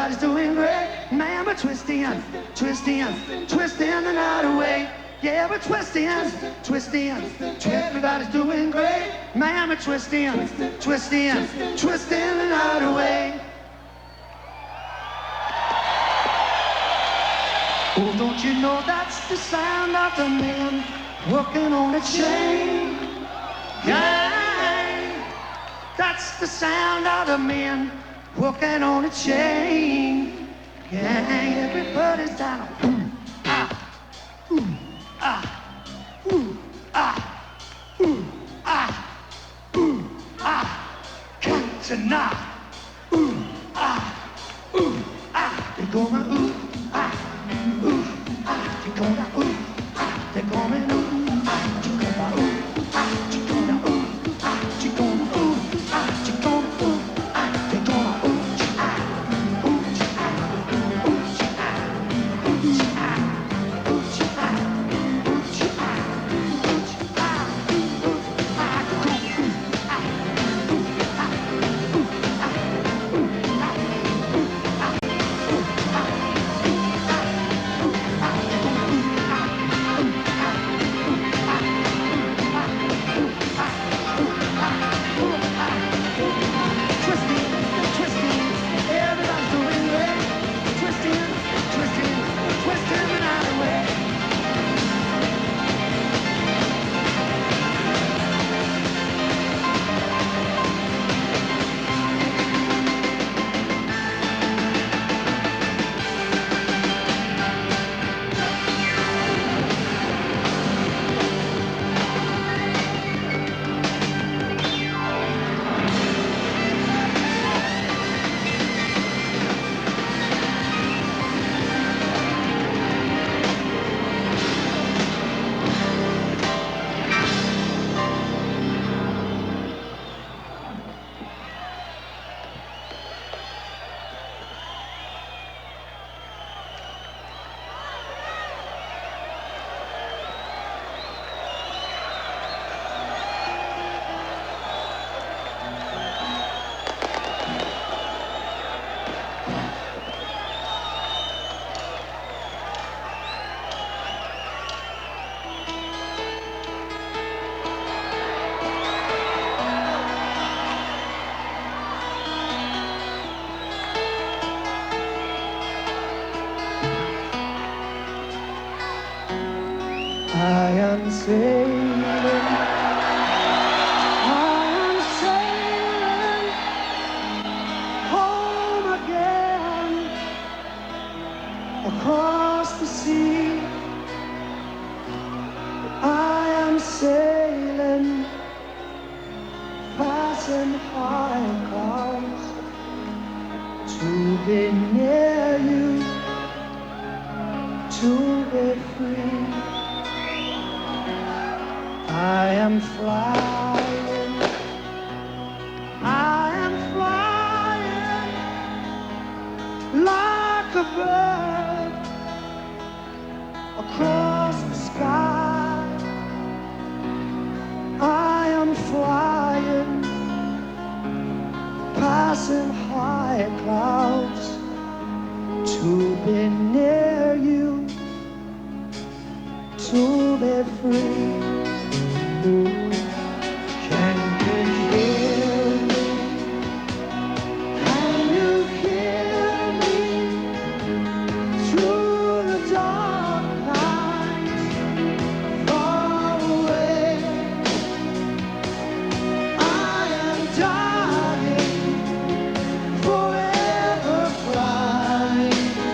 Everybody's doing great, man, we're twisting, twisting, twisting the night away. Yeah, we're twisting, twisting, everybody's doing great, man, we're twisting, twisting, twisting the night away. Oh, don't you know that's the sound of the man working on a chain gang? That's the sound of the man working on a chain gang. Everybody's down. Come tonight. They're going ooh, you're gonna ooh, they're going ooh, you're gonna ooh, you're gonna ooh, you're gonna ooh, you're gonna ooh, they're gonna ooh, I am sailing home again across the sea. I am sailing passing high clouds to be near you, to be free. I am flying like a bird across the sky. I am flying, passing high clouds to be near you, to be free. Can you hear me? Can you hear me through the dark night, far away? I am dying, forever flying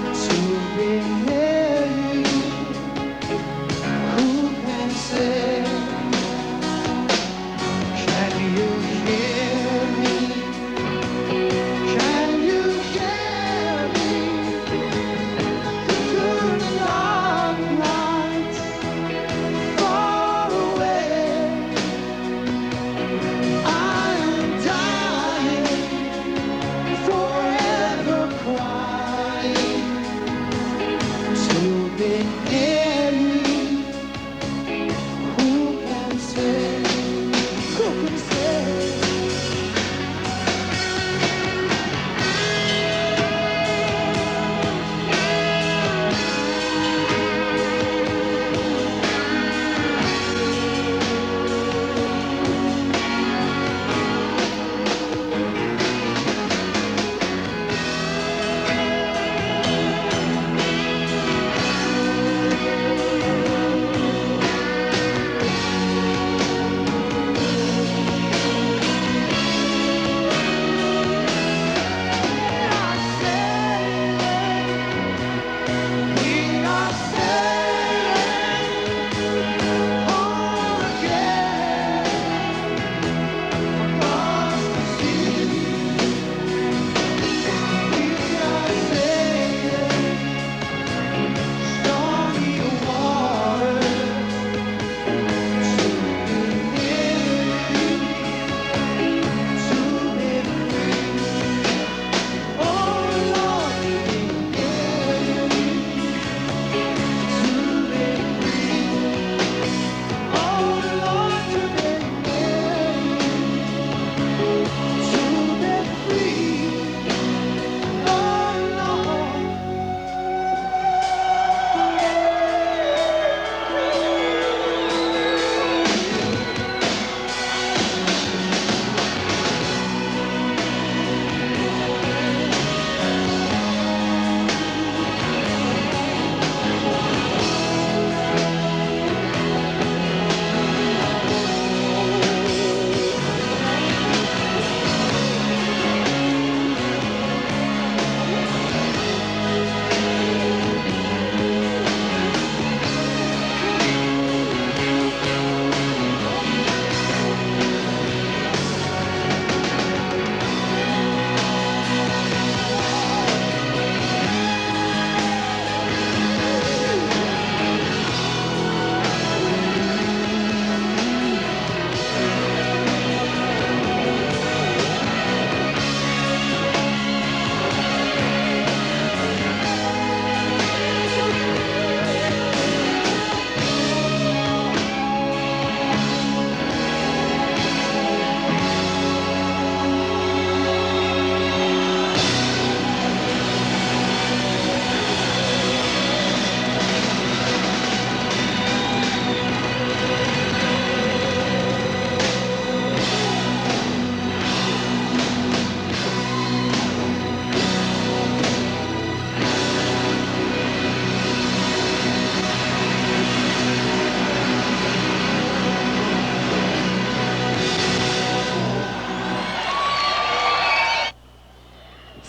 to be near you.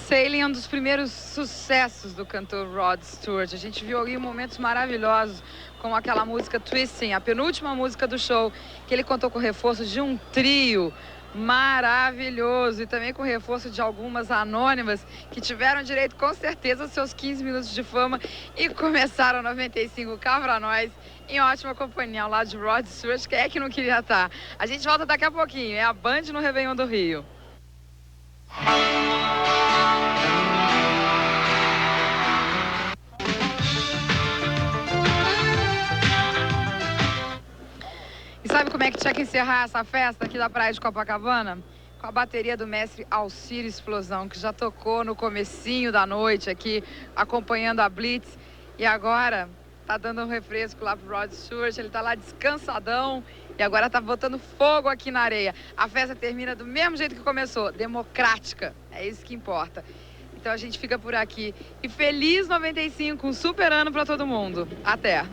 Sailing é um dos primeiros sucessos do cantor Rod Stewart. A gente viu ali momentos maravilhosos, como aquela música Twisting, a penúltima música do show, que ele contou com o reforço de um trio maravilhoso e também com o reforço de algumas anônimas que tiveram direito com certeza aos seus 15 minutos de fama e começaram 95 cá pra nós em ótima companhia ao lado de Rod Stewart. Quem é que não queria estar? A gente volta daqui a pouquinho, é a Band no Réveillon do Rio. E sabe como é que tinha que encerrar essa festa aqui da praia de Copacabana? Com a bateria do mestre Alcírio Explosão, que já tocou no comecinho da noite aqui, acompanhando a Blitz. E agora tá dando um refresco lá pro Rod Stewart, ele tá lá descansadão e agora tá botando fogo aqui na areia. A festa termina do mesmo jeito que começou, democrática, é isso que importa. Então a gente fica por aqui. E feliz 95, um super ano pra todo mundo. Até!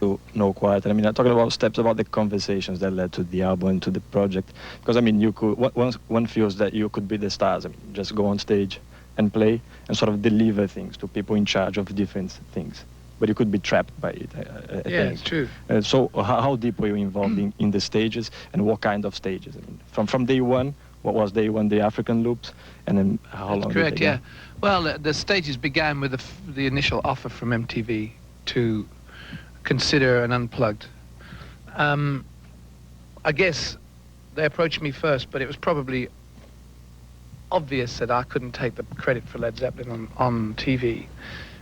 To know quite. I mean, I'm talking about steps, about the conversations that led to the album and to the project. Because I mean, you could one feels that you could be the stars. I mean, just go on stage and play and sort of deliver things to people in charge of different things. But you could be trapped by it. Yeah, it's true. So how deep were you involved in the stages, and what kind of stages? I mean, from day one, what was day one? The African loops, and then how long? Correct. Did they Yeah. go? Well, the stages began with the initial offer from MTV to consider an unplugged. I guess they approached me first, but it was probably obvious that I couldn't take the credit for Led Zeppelin on TV.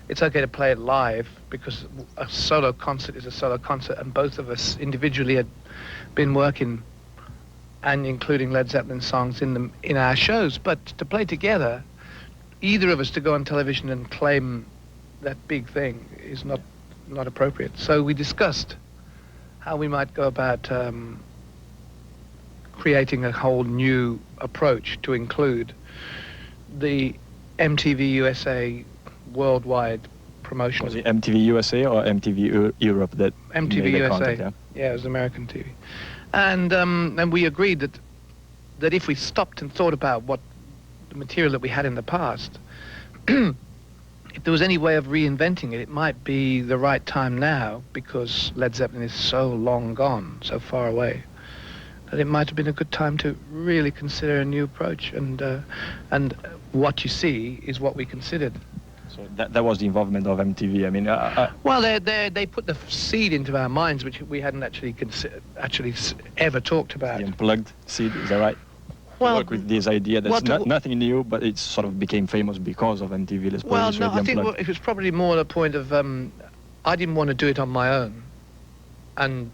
It's okay to play it live because a solo concert is a solo concert, and both of us individually had been working and including Led Zeppelin songs in our shows. But to play together, either of us to go on television and claim that big thing is not appropriate. So we discussed how we might go about creating a whole new approach to include the MTV USA worldwide promotion. Was it MTV USA or MTV Europe that MTV made the USA? contact, Yeah, it was American TV. And we agreed that if we stopped and thought about what the material that we had in the past, if there was any way of reinventing it, it might be the right time now, because Led Zeppelin is so long gone, so far away, that it might have been a good time to really consider a new approach. And what you see is what we considered. So that was the involvement of MTV. I mean, well, they put the seed into our minds, which we hadn't actually ever talked about. the unplugged seed, is that right? Well, Work with this idea that's nothing new, but it sort of became famous because of MTV. Let's well, put it this no, way, I think Unplugged. it was probably more the point of I didn't want to do it on my own, and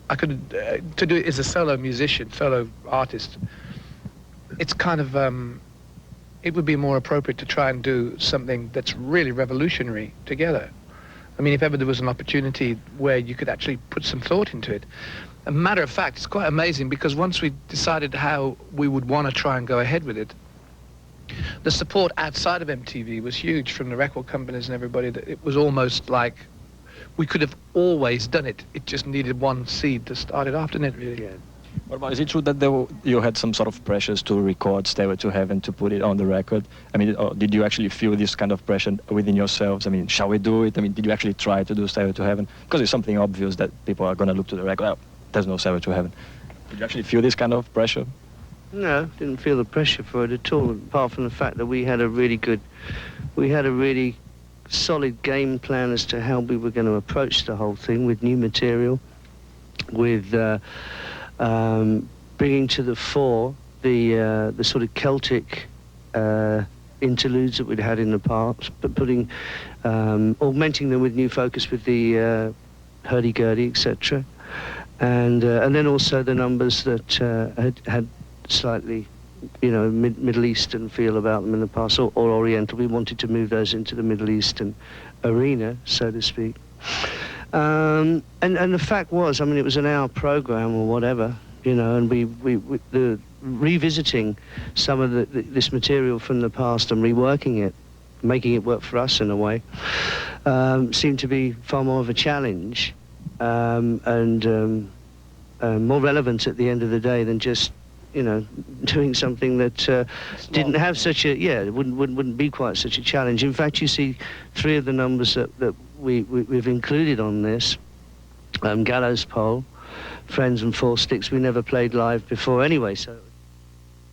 I could to do it as a solo musician, solo artist. It's kind of it would be more appropriate to try and do something that's really revolutionary together, I mean, if ever there was an opportunity where you could actually put some thought into it. A matter of fact, it's quite amazing because once we decided how we would want to try and go ahead with it, the support outside of MTV was huge from the record companies and everybody. That it was almost like we could have always done it. It just needed one seed to start it off, didn't it, really? Yeah. What about, is it true that you had some sort of pressures to record Stairway to Heaven, to put it on the record? I mean, did you actually feel this kind of pressure within yourselves? I mean, shall we do it? I mean, did you actually try to do Stairway to Heaven? Because it's something obvious that people are going to look to the record. Oh, there's no Stairway to Heaven. Did you actually feel this kind of pressure? No, didn't feel the pressure for it at all, apart from the fact that we had a really solid game plan as to how we were going to approach the whole thing, with new material, with bringing to the fore the sort of Celtic interludes that we'd had in the past, but augmenting them with new focus with the hurdy-gurdy, etc. And then also the numbers that had slightly, Middle Eastern feel about them in the past, or Oriental. We wanted to move those into the Middle Eastern arena, so to speak. And the fact was, I mean, it was an hour program or whatever, and we revisiting some of this material from the past and reworking it, making it work for us in a way, seemed to be far more of a challenge and more relevant at the end of the day than just doing something that didn't have such a it wouldn't be quite such a challenge. In fact, you see 3 of the numbers that we've included on this, Gallows Pole, Friends and Four Sticks, we never played live before anyway, so.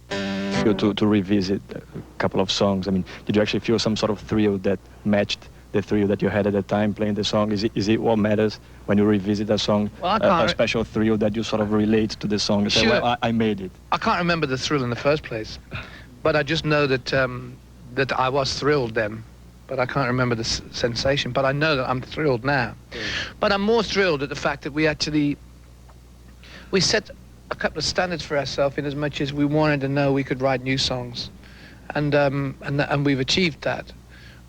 To revisit a couple of songs, I mean, did you actually feel some sort of thrill that matched the thrill that you had at the time playing the song? Is it what matters when you revisit a song? Well, a special thrill that you sort of relate to the song and say, well, I made it. I can't remember the thrill in the first place, but I just know that that I was thrilled then, but I can't remember the sensation. But I know that I'm thrilled now. But I'm more thrilled at the fact that we set a couple of standards for ourselves, in as much as we wanted to know we could write new songs, and we've achieved that.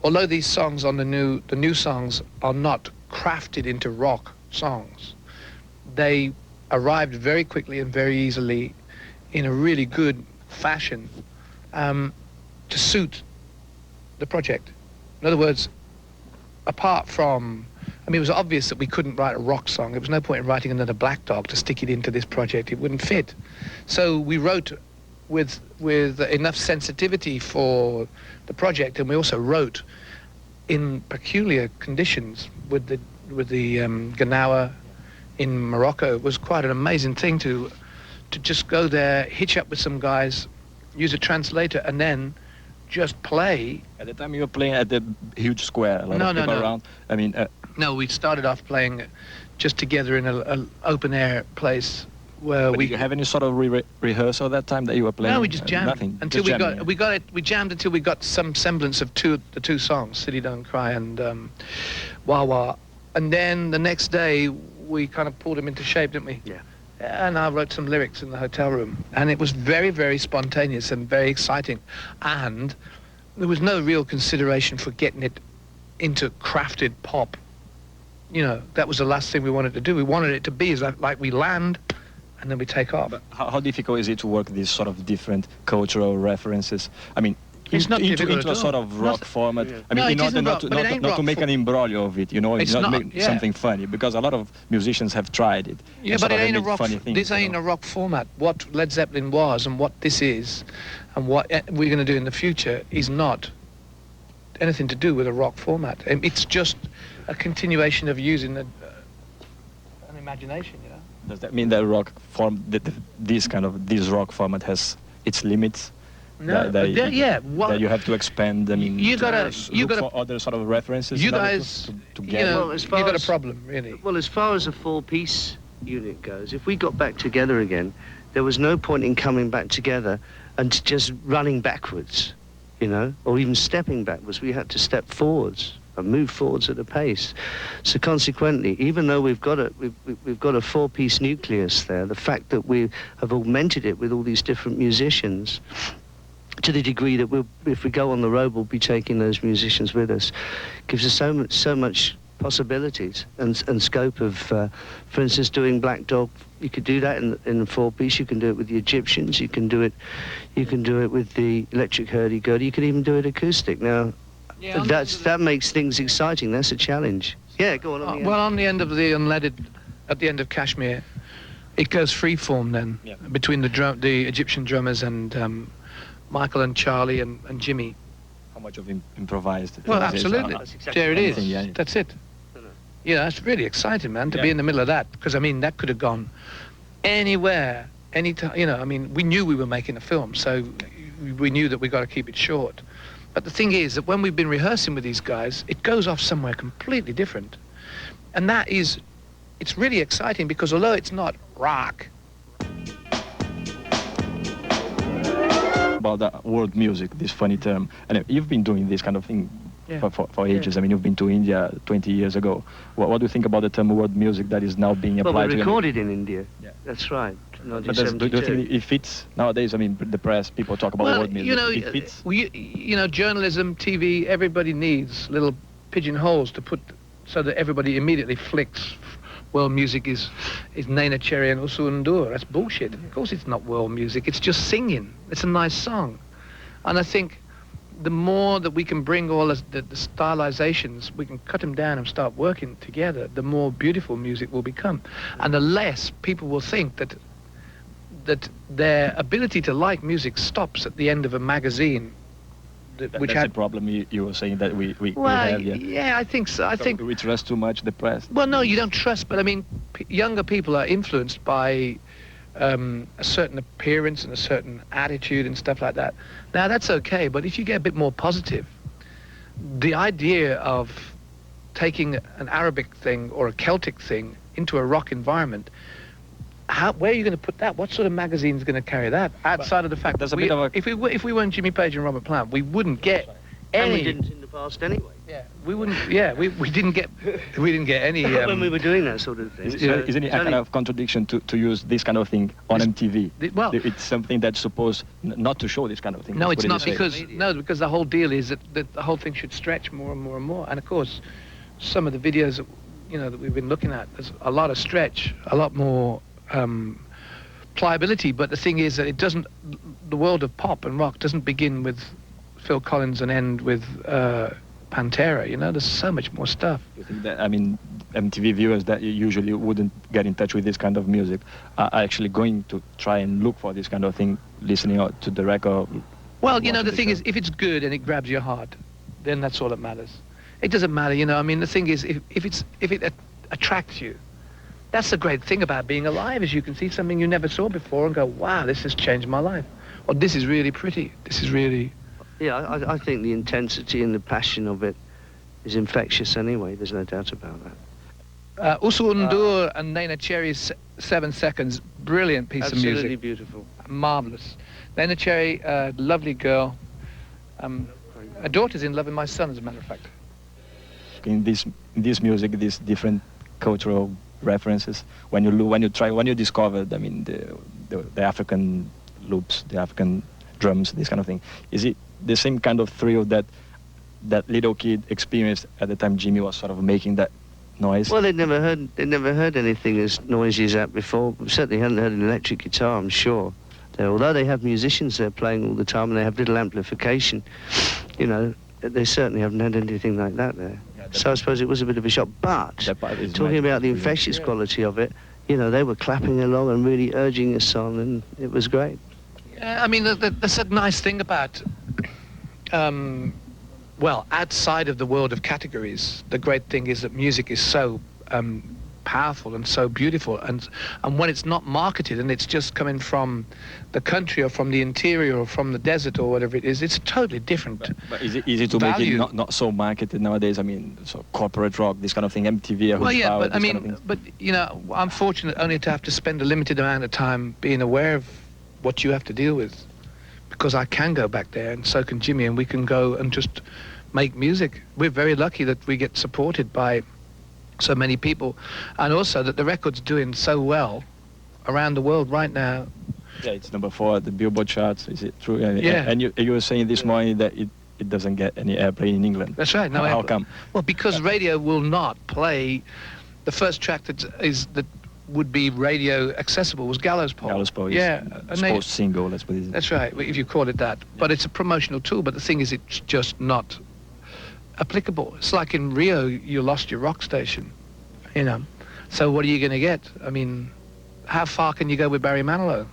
Although these songs on the new songs are not crafted into rock songs, they arrived very quickly and very easily in a really good fashion to suit the project. In other words, apart from, I mean, it was obvious that we couldn't write a rock song. There was no point in writing another Black Dog to stick it into this project. It wouldn't fit. So we wrote with enough sensitivity for the project, and we also wrote in peculiar conditions with the Gnawa in Morocco. It was quite an amazing thing to just go there, hitch up with some guys, use a translator, and then just play. At the time you were playing at the huge square, a lot of people around. I mean, no, we started off playing just together in an open air place. Did you have any sort of rehearsal that time that you were playing? No, we just jammed. Nothing. Until we jammed until we got some semblance of the two songs, City Don't Cry and Wah Wah. And then the next day we kind of pulled them into shape, didn't we? Yeah. And I wrote some lyrics in the hotel room, and it was very, very spontaneous and very exciting. And there was no real consideration for getting it into crafted pop. That was the last thing we wanted to do. We wanted it to be like we land and then we take off. But how difficult is it to work these sort of different cultural references? I mean, it's not into a sort of rock format. Yeah. I mean, No, in order not rock to make an imbroglio of it, It's not not, make something funny, because a lot of musicians have tried it. Yeah, but it ain't a rock. This ain't a rock format. What Led Zeppelin was and what this is, and what we're going to do in the future is not anything to do with a rock format. It's just a continuation of using an imagination. Does that mean that rock form, this rock format has its limits? No, that you have to expand. I mean, you gotta for other sort of references. You guys, to get. You got a problem, really. Well, as far as a 4-piece unit goes, if we got back together again, there was no point in coming back together and just running backwards, or even stepping backwards. We had to step forwards and move forwards at a pace. So consequently, even though we've got a 4-piece nucleus there, the fact that we have augmented it with all these different musicians, to the degree that if we go on the road, we'll be taking those musicians with us, gives us so much possibilities and scope of, for instance, doing Black Dog. You could do that in the four-piece. You can do it with the Egyptians. You can do it with the electric hurdy-gurdy. You can even do it acoustic. Now, Yeah, that makes things exciting. That's a challenge. Yeah, go on. On the end of the unleaded, at the end of Kashmir, it goes freeform then between the Egyptian drummers and Michael and Charlie and Jimmy. How much of improvised? Well, absolutely. There it is. Yeah. That's it. Yeah, that's really exciting, man, to be in the middle of that. Because, I mean, that could have gone anywhere, anytime. You know, I mean, we knew we were making a film, so we knew that we got to keep it short. But the thing is that when we've been rehearsing with these guys, it goes off somewhere completely different. And that is, it's really exciting because although it's not rock, about the world music, this funny term, and you've been doing this kind of thing for ages. I mean, you've been to India 20 years ago. What do you think about the term world music that is now being applied? Well, we recorded in India. Yeah. That's right. But do you think it fits nowadays? I mean, the press, people talk about world music. You know, it fits. Journalism, TV, everybody needs little pigeonholes to put so that everybody immediately flicks. World music is Naina Cherry and Usu Ndur. That's bullshit. Of course it's not world music. It's just singing. It's a nice song. And I think the more that we can bring all the stylizations, we can cut them down and start working together, the more beautiful music will become. And the less people will think that their ability to like music stops at the end of a magazine. That's the problem you were saying that we have. Yeah, I think so. I think we trust too much the press. Well, no, you don't trust, but I mean, younger people are influenced by a certain appearance and a certain attitude and stuff like that. Now, that's okay, but if you get a bit more positive, the idea of taking an Arabic thing or a Celtic thing into a rock environment, where are you going to put that? What sort of magazine is going to carry that? Outside of the fact that if we weren't Jimmy Page and Robert Plant, we wouldn't get any. And we didn't in the past anyway. Yeah, we wouldn't. Yeah, we didn't get any. When we were doing that sort of thing. Isn't it a kind of contradiction to use this kind of thing on MTV? Well, it's something that's supposed not to show this kind of thing. No, it's not because the whole deal is that the whole thing should stretch more and more and more. And of course, some of the videos that we've been looking at, there's a lot of stretch, a lot more. Pliability, but the thing is that the world of pop and rock doesn't begin with Phil Collins and end with Pantera. There's so much more stuff. You think that, I mean, MTV viewers that usually wouldn't get in touch with this kind of music are actually going to try and look for this kind of thing, listening out to the record? Well, the thing is, if it's good and it grabs your heart, then that's all that matters. It doesn't matter, I mean, the thing is, if it attracts you, that's the great thing about being alive, is you can see something you never saw before and go, wow, this has changed my life. Or this is really pretty. This is really... Yeah, I think the intensity and the passion of it is infectious anyway. There's no doubt about that. Usu Ndur and Naina Cherry's 7 Seconds, brilliant piece of music. Absolutely beautiful. Marvellous. Naina Cherry, lovely girl. Her daughter's in love with my son, as a matter of fact. In this music, these different cultural references, when you discovered, I mean, the African loops, the African drums, this kind of thing, is it the same kind of thrill that little kid experienced at the time Jimmy was sort of making that noise? Well, they'd never heard anything as noisy as that before. Certainly hadn't heard an electric guitar, I'm sure. Although they have musicians there playing all the time and they have little amplification, they certainly haven't had anything like that there. So I suppose it was a bit of a shock. But talking about the infectious quality of it, they were clapping along and really urging us on, and it was great. Yeah, I mean, that's a nice thing about, outside of the world of categories, the great thing is that music is so powerful and so beautiful, and when it's not marketed and it's just coming from the country or from the interior or from the desert or whatever it is, it's totally different. But is it easy to make it not so marketed nowadays? I mean, so corporate rock, this kind of thing, MTV. Well, yeah, but I mean, I'm fortunate only to have to spend a limited amount of time being aware of what you have to deal with, because I can go back there, and so can Jimmy, and we can go and just make music. We're very lucky that we get supported by so many people, and also that the record's doing so well around the world right now. Yeah, it's number 4 at the Billboard charts. Is it true? Yeah. And you were saying this morning that it doesn't get any airplay in England. That's right. No, how come? Well, because radio will not play the first track that would be radio accessible was Gallows Pole. Gallows Pole, yeah, is post single. Let's put it. That's right, if you call it that. But it's a promotional tool. But the thing is, it's just not applicable. It's like in Rio, you lost your rock station, you know. So what are you going to get? I mean, how far can you go with Barry Manilow?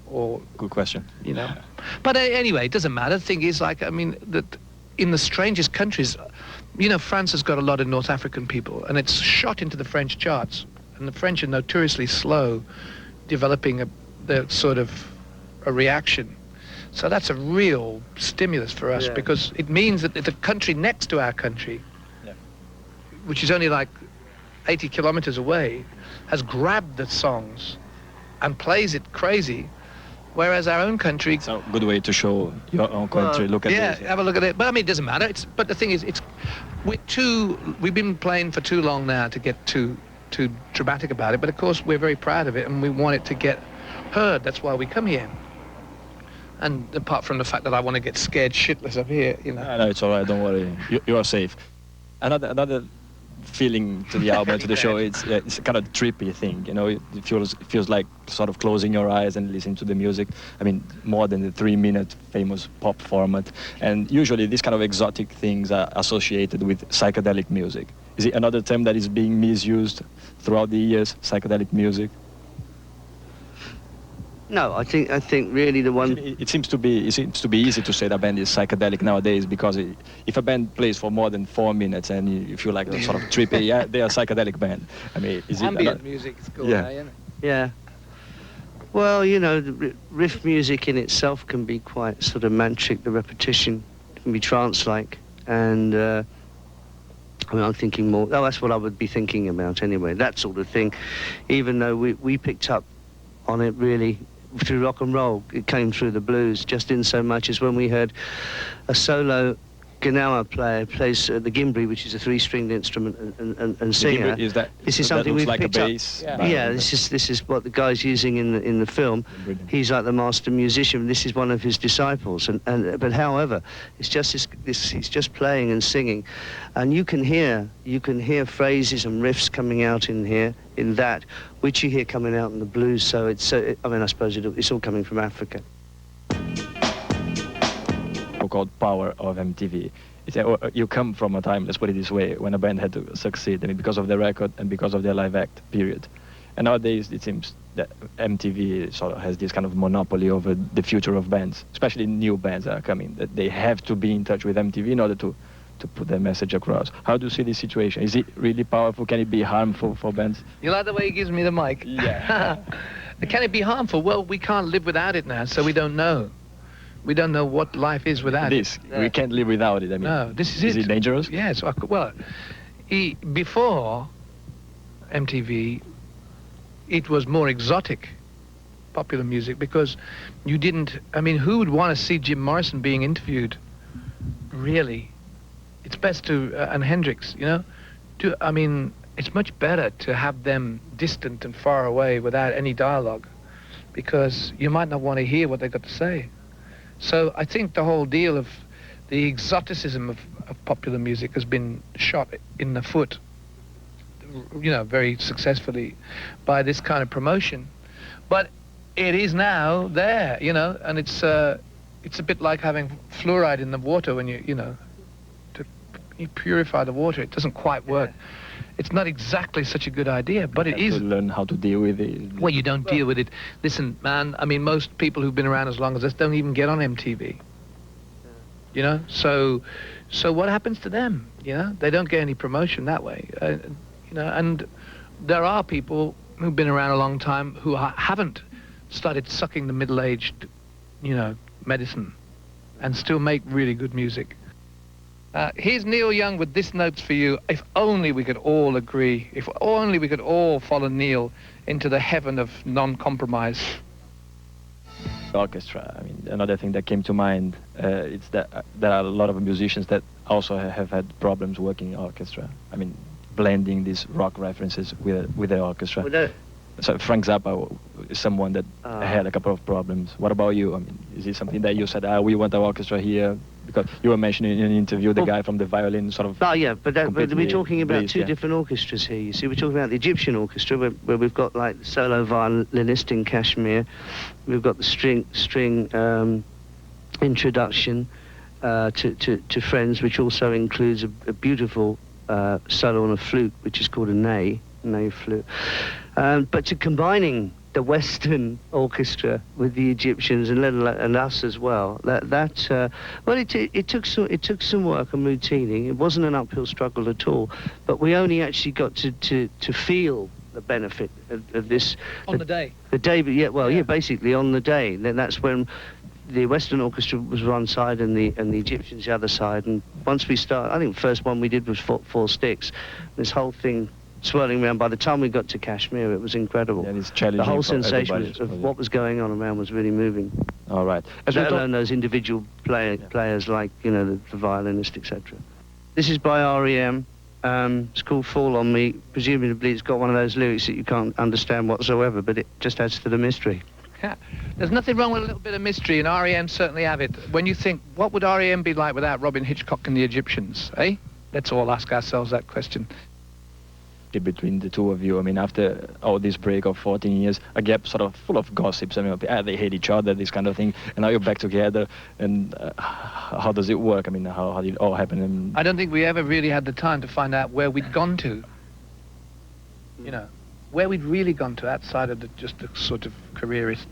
Or good question. You know. But anyway, it doesn't matter. The thing is, like, I mean, that in the strangest countries, you know, France has got a lot of North African people, and it's shot into the French charts. And the French are notoriously slow developing a reaction. So that's a real stimulus for us, because it means that the country next to our country, which is only like 80 kilometers away, has grabbed the songs and plays it crazy, whereas our own country... It's a good way to show your own country. Look at this. Yeah, have a look at it. But I mean, it doesn't matter. But the thing is, we've been playing for too long now to get too dramatic about it, but of course we're very proud of it and we want it to get heard. That's why we come here. And apart from the fact that I want to get scared shitless up here, you know. No, it's all right, don't worry. You are safe. Another feeling to the album, to the show, it's a kind of trippy thing, you know. It feels like sort of closing your eyes and listening to the music. I mean, more than the 3-minute famous pop format. And usually these kind of exotic things are associated with psychedelic music. Is it another term that is being misused throughout the years, psychedelic music? No, I think really the one... It seems to be easy to say that a band is psychedelic nowadays, because if a band plays for more than 4 minutes and you feel like a sort of trippy, yeah, they are a psychedelic band. I mean, is it... Ambient music is called now, isn't it? Yeah. Well, you know, the riff music in itself can be quite sort of mantric. The repetition can be trance-like, and... I mean, I'm thinking more... Oh, that's what I would be thinking about anyway, that sort of thing. Even though we picked up on it really through rock and roll, it came through the blues, just in so much as when we heard a solo Gnawa player plays the gimbri, which is a 3-stringed instrument and singer. This is something we've picked up. Yeah, this is what the guy's using in the film. Brilliant. He's like the master musician. This is one of his disciples. But however, it's just he's just playing and singing, and you can hear phrases and riffs coming out in here, in that, which you hear coming out in the blues. So I mean, I suppose it's all coming from Africa. Called power of MTV. You come from a time, let's put it this way, when a band had to succeed, I mean, because of their record and because of their live act, period. And nowadays it seems that MTV sort of has this kind of monopoly over the future of bands, especially new bands that are coming, that they have to be in touch with MTV in order to put their message across. How do you see this situation? Is it really powerful? Can it be harmful for bands? You like the way he gives me the mic? Yeah. Can it be harmful? Well, we can't live without it now, so we don't know. We don't know what life is without it. We can't live without it. I mean, no, this is it. Is it dangerous? Yes. Well, before MTV, it was more exotic, popular music, because you didn't... I mean, who would want to see Jim Morrison being interviewed? Really? It's best to... and Hendrix, you know? I mean, it's much better to have them distant and far away without any dialogue, because you might not want to hear what they've got to say. So I think the whole deal of the exoticism of popular music has been shot in the foot, you know, very successfully by this kind of promotion. But it is now there, you know, and it's a bit like having fluoride in the water when you purify the water. It doesn't quite work. It's not exactly such a good idea, but it is. To learn how to deal with it. Well, you don't deal with it. Listen, man, I mean, most people who've been around as long as us don't even get on MTV. You know? So what happens to them? You know? They don't get any promotion that way. You know, and there are people who've been around a long time who haven't started sucking the middle-aged, you know, medicine and still make really good music. Here's Neil Young with This Note's for You. If only we could all agree, if only we could all follow Neil into the heaven of non-compromise. Orchestra. I mean, another thing that came to mind, it's that there are a lot of musicians that also have had problems working in orchestra. I mean, blending these rock references with the orchestra. So Frank Zappa is someone that had a couple of problems. What about you? I mean, is it something that you said, we want our orchestra here? because you were mentioning in an interview the guy from the violin sort of... Oh, yeah, but we're talking about bleeds, two different orchestras here, you see. We're talking about the Egyptian orchestra, where we've got, like, the solo violinist in Kashmir. We've got the string introduction to Friends, which also includes a beautiful solo on a flute, which is called a ney flute. But to combining the Western orchestra with the Egyptians and us as well, it took some work and routinely. It wasn't an uphill struggle at all, but we only actually got to feel the benefit of this on the day. The day, basically on the day. Then that's when the Western orchestra was one side and the Egyptians the other side. And once we started, I think the first one we did was four sticks. This whole thing swirling around. By the time we got to Kashmir, it was incredible. Yeah, it's challenging. The whole sensation of what was going on around was really moving. All right. Let alone those individual players like, you know, the violinist, etc. This is by REM. It's called Fall on Me. Presumably it's got one of those lyrics that you can't understand whatsoever, but it just adds to the mystery. Yeah. There's nothing wrong with a little bit of mystery, and REM certainly have it. When you think, what would REM be like without Robin Hitchcock and the Egyptians, eh? Let's all ask ourselves that question. Between the two of you, I mean, after all this break of 14 years, a gap sort of full of gossips. I mean, they hate each other, this kind of thing, and now you're back together. And how does it work? I mean, how did it all happen? I don't think we ever really had the time to find out where we'd gone to. You know, where we'd really gone to outside of just the sort of careerist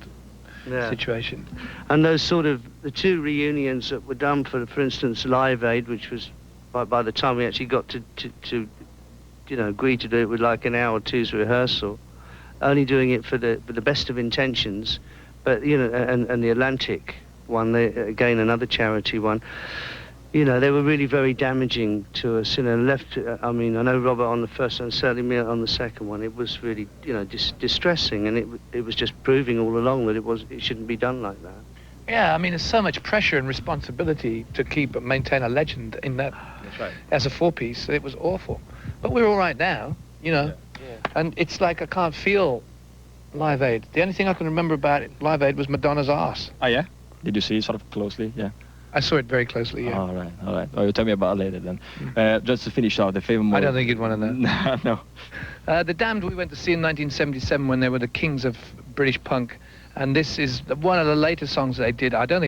situation. And those sort of the two reunions that were done for instance, Live Aid, which was by the time we actually got to you know, agree to do it with like an hour or two's rehearsal, only doing it for the best of intentions, but you know, and the Atlantic one, again another charity one, you know, they were really very damaging to us. You know, I mean, I know Robert on the first and certainly me on the second one. It was really, you know, distressing, and it was just proving all along that it shouldn't be done like that. Yeah, I mean, there's so much pressure and responsibility to maintain a legend in that. That's right. As a four-piece, it was awful. But we're all right now, you know. Yeah. And it's like I can't feel Live Aid. The only thing I can remember about Live Aid was Madonna's arse. Oh, yeah? Did you see it sort of closely? Yeah. I saw it very closely, yeah. All right. Oh, you'll tell me about it later then. Just to finish off, the favourite... I don't think you'd want to know. No. The Damned we went to see in 1977 when they were the kings of British punk. And this is one of the later songs they did. I don't think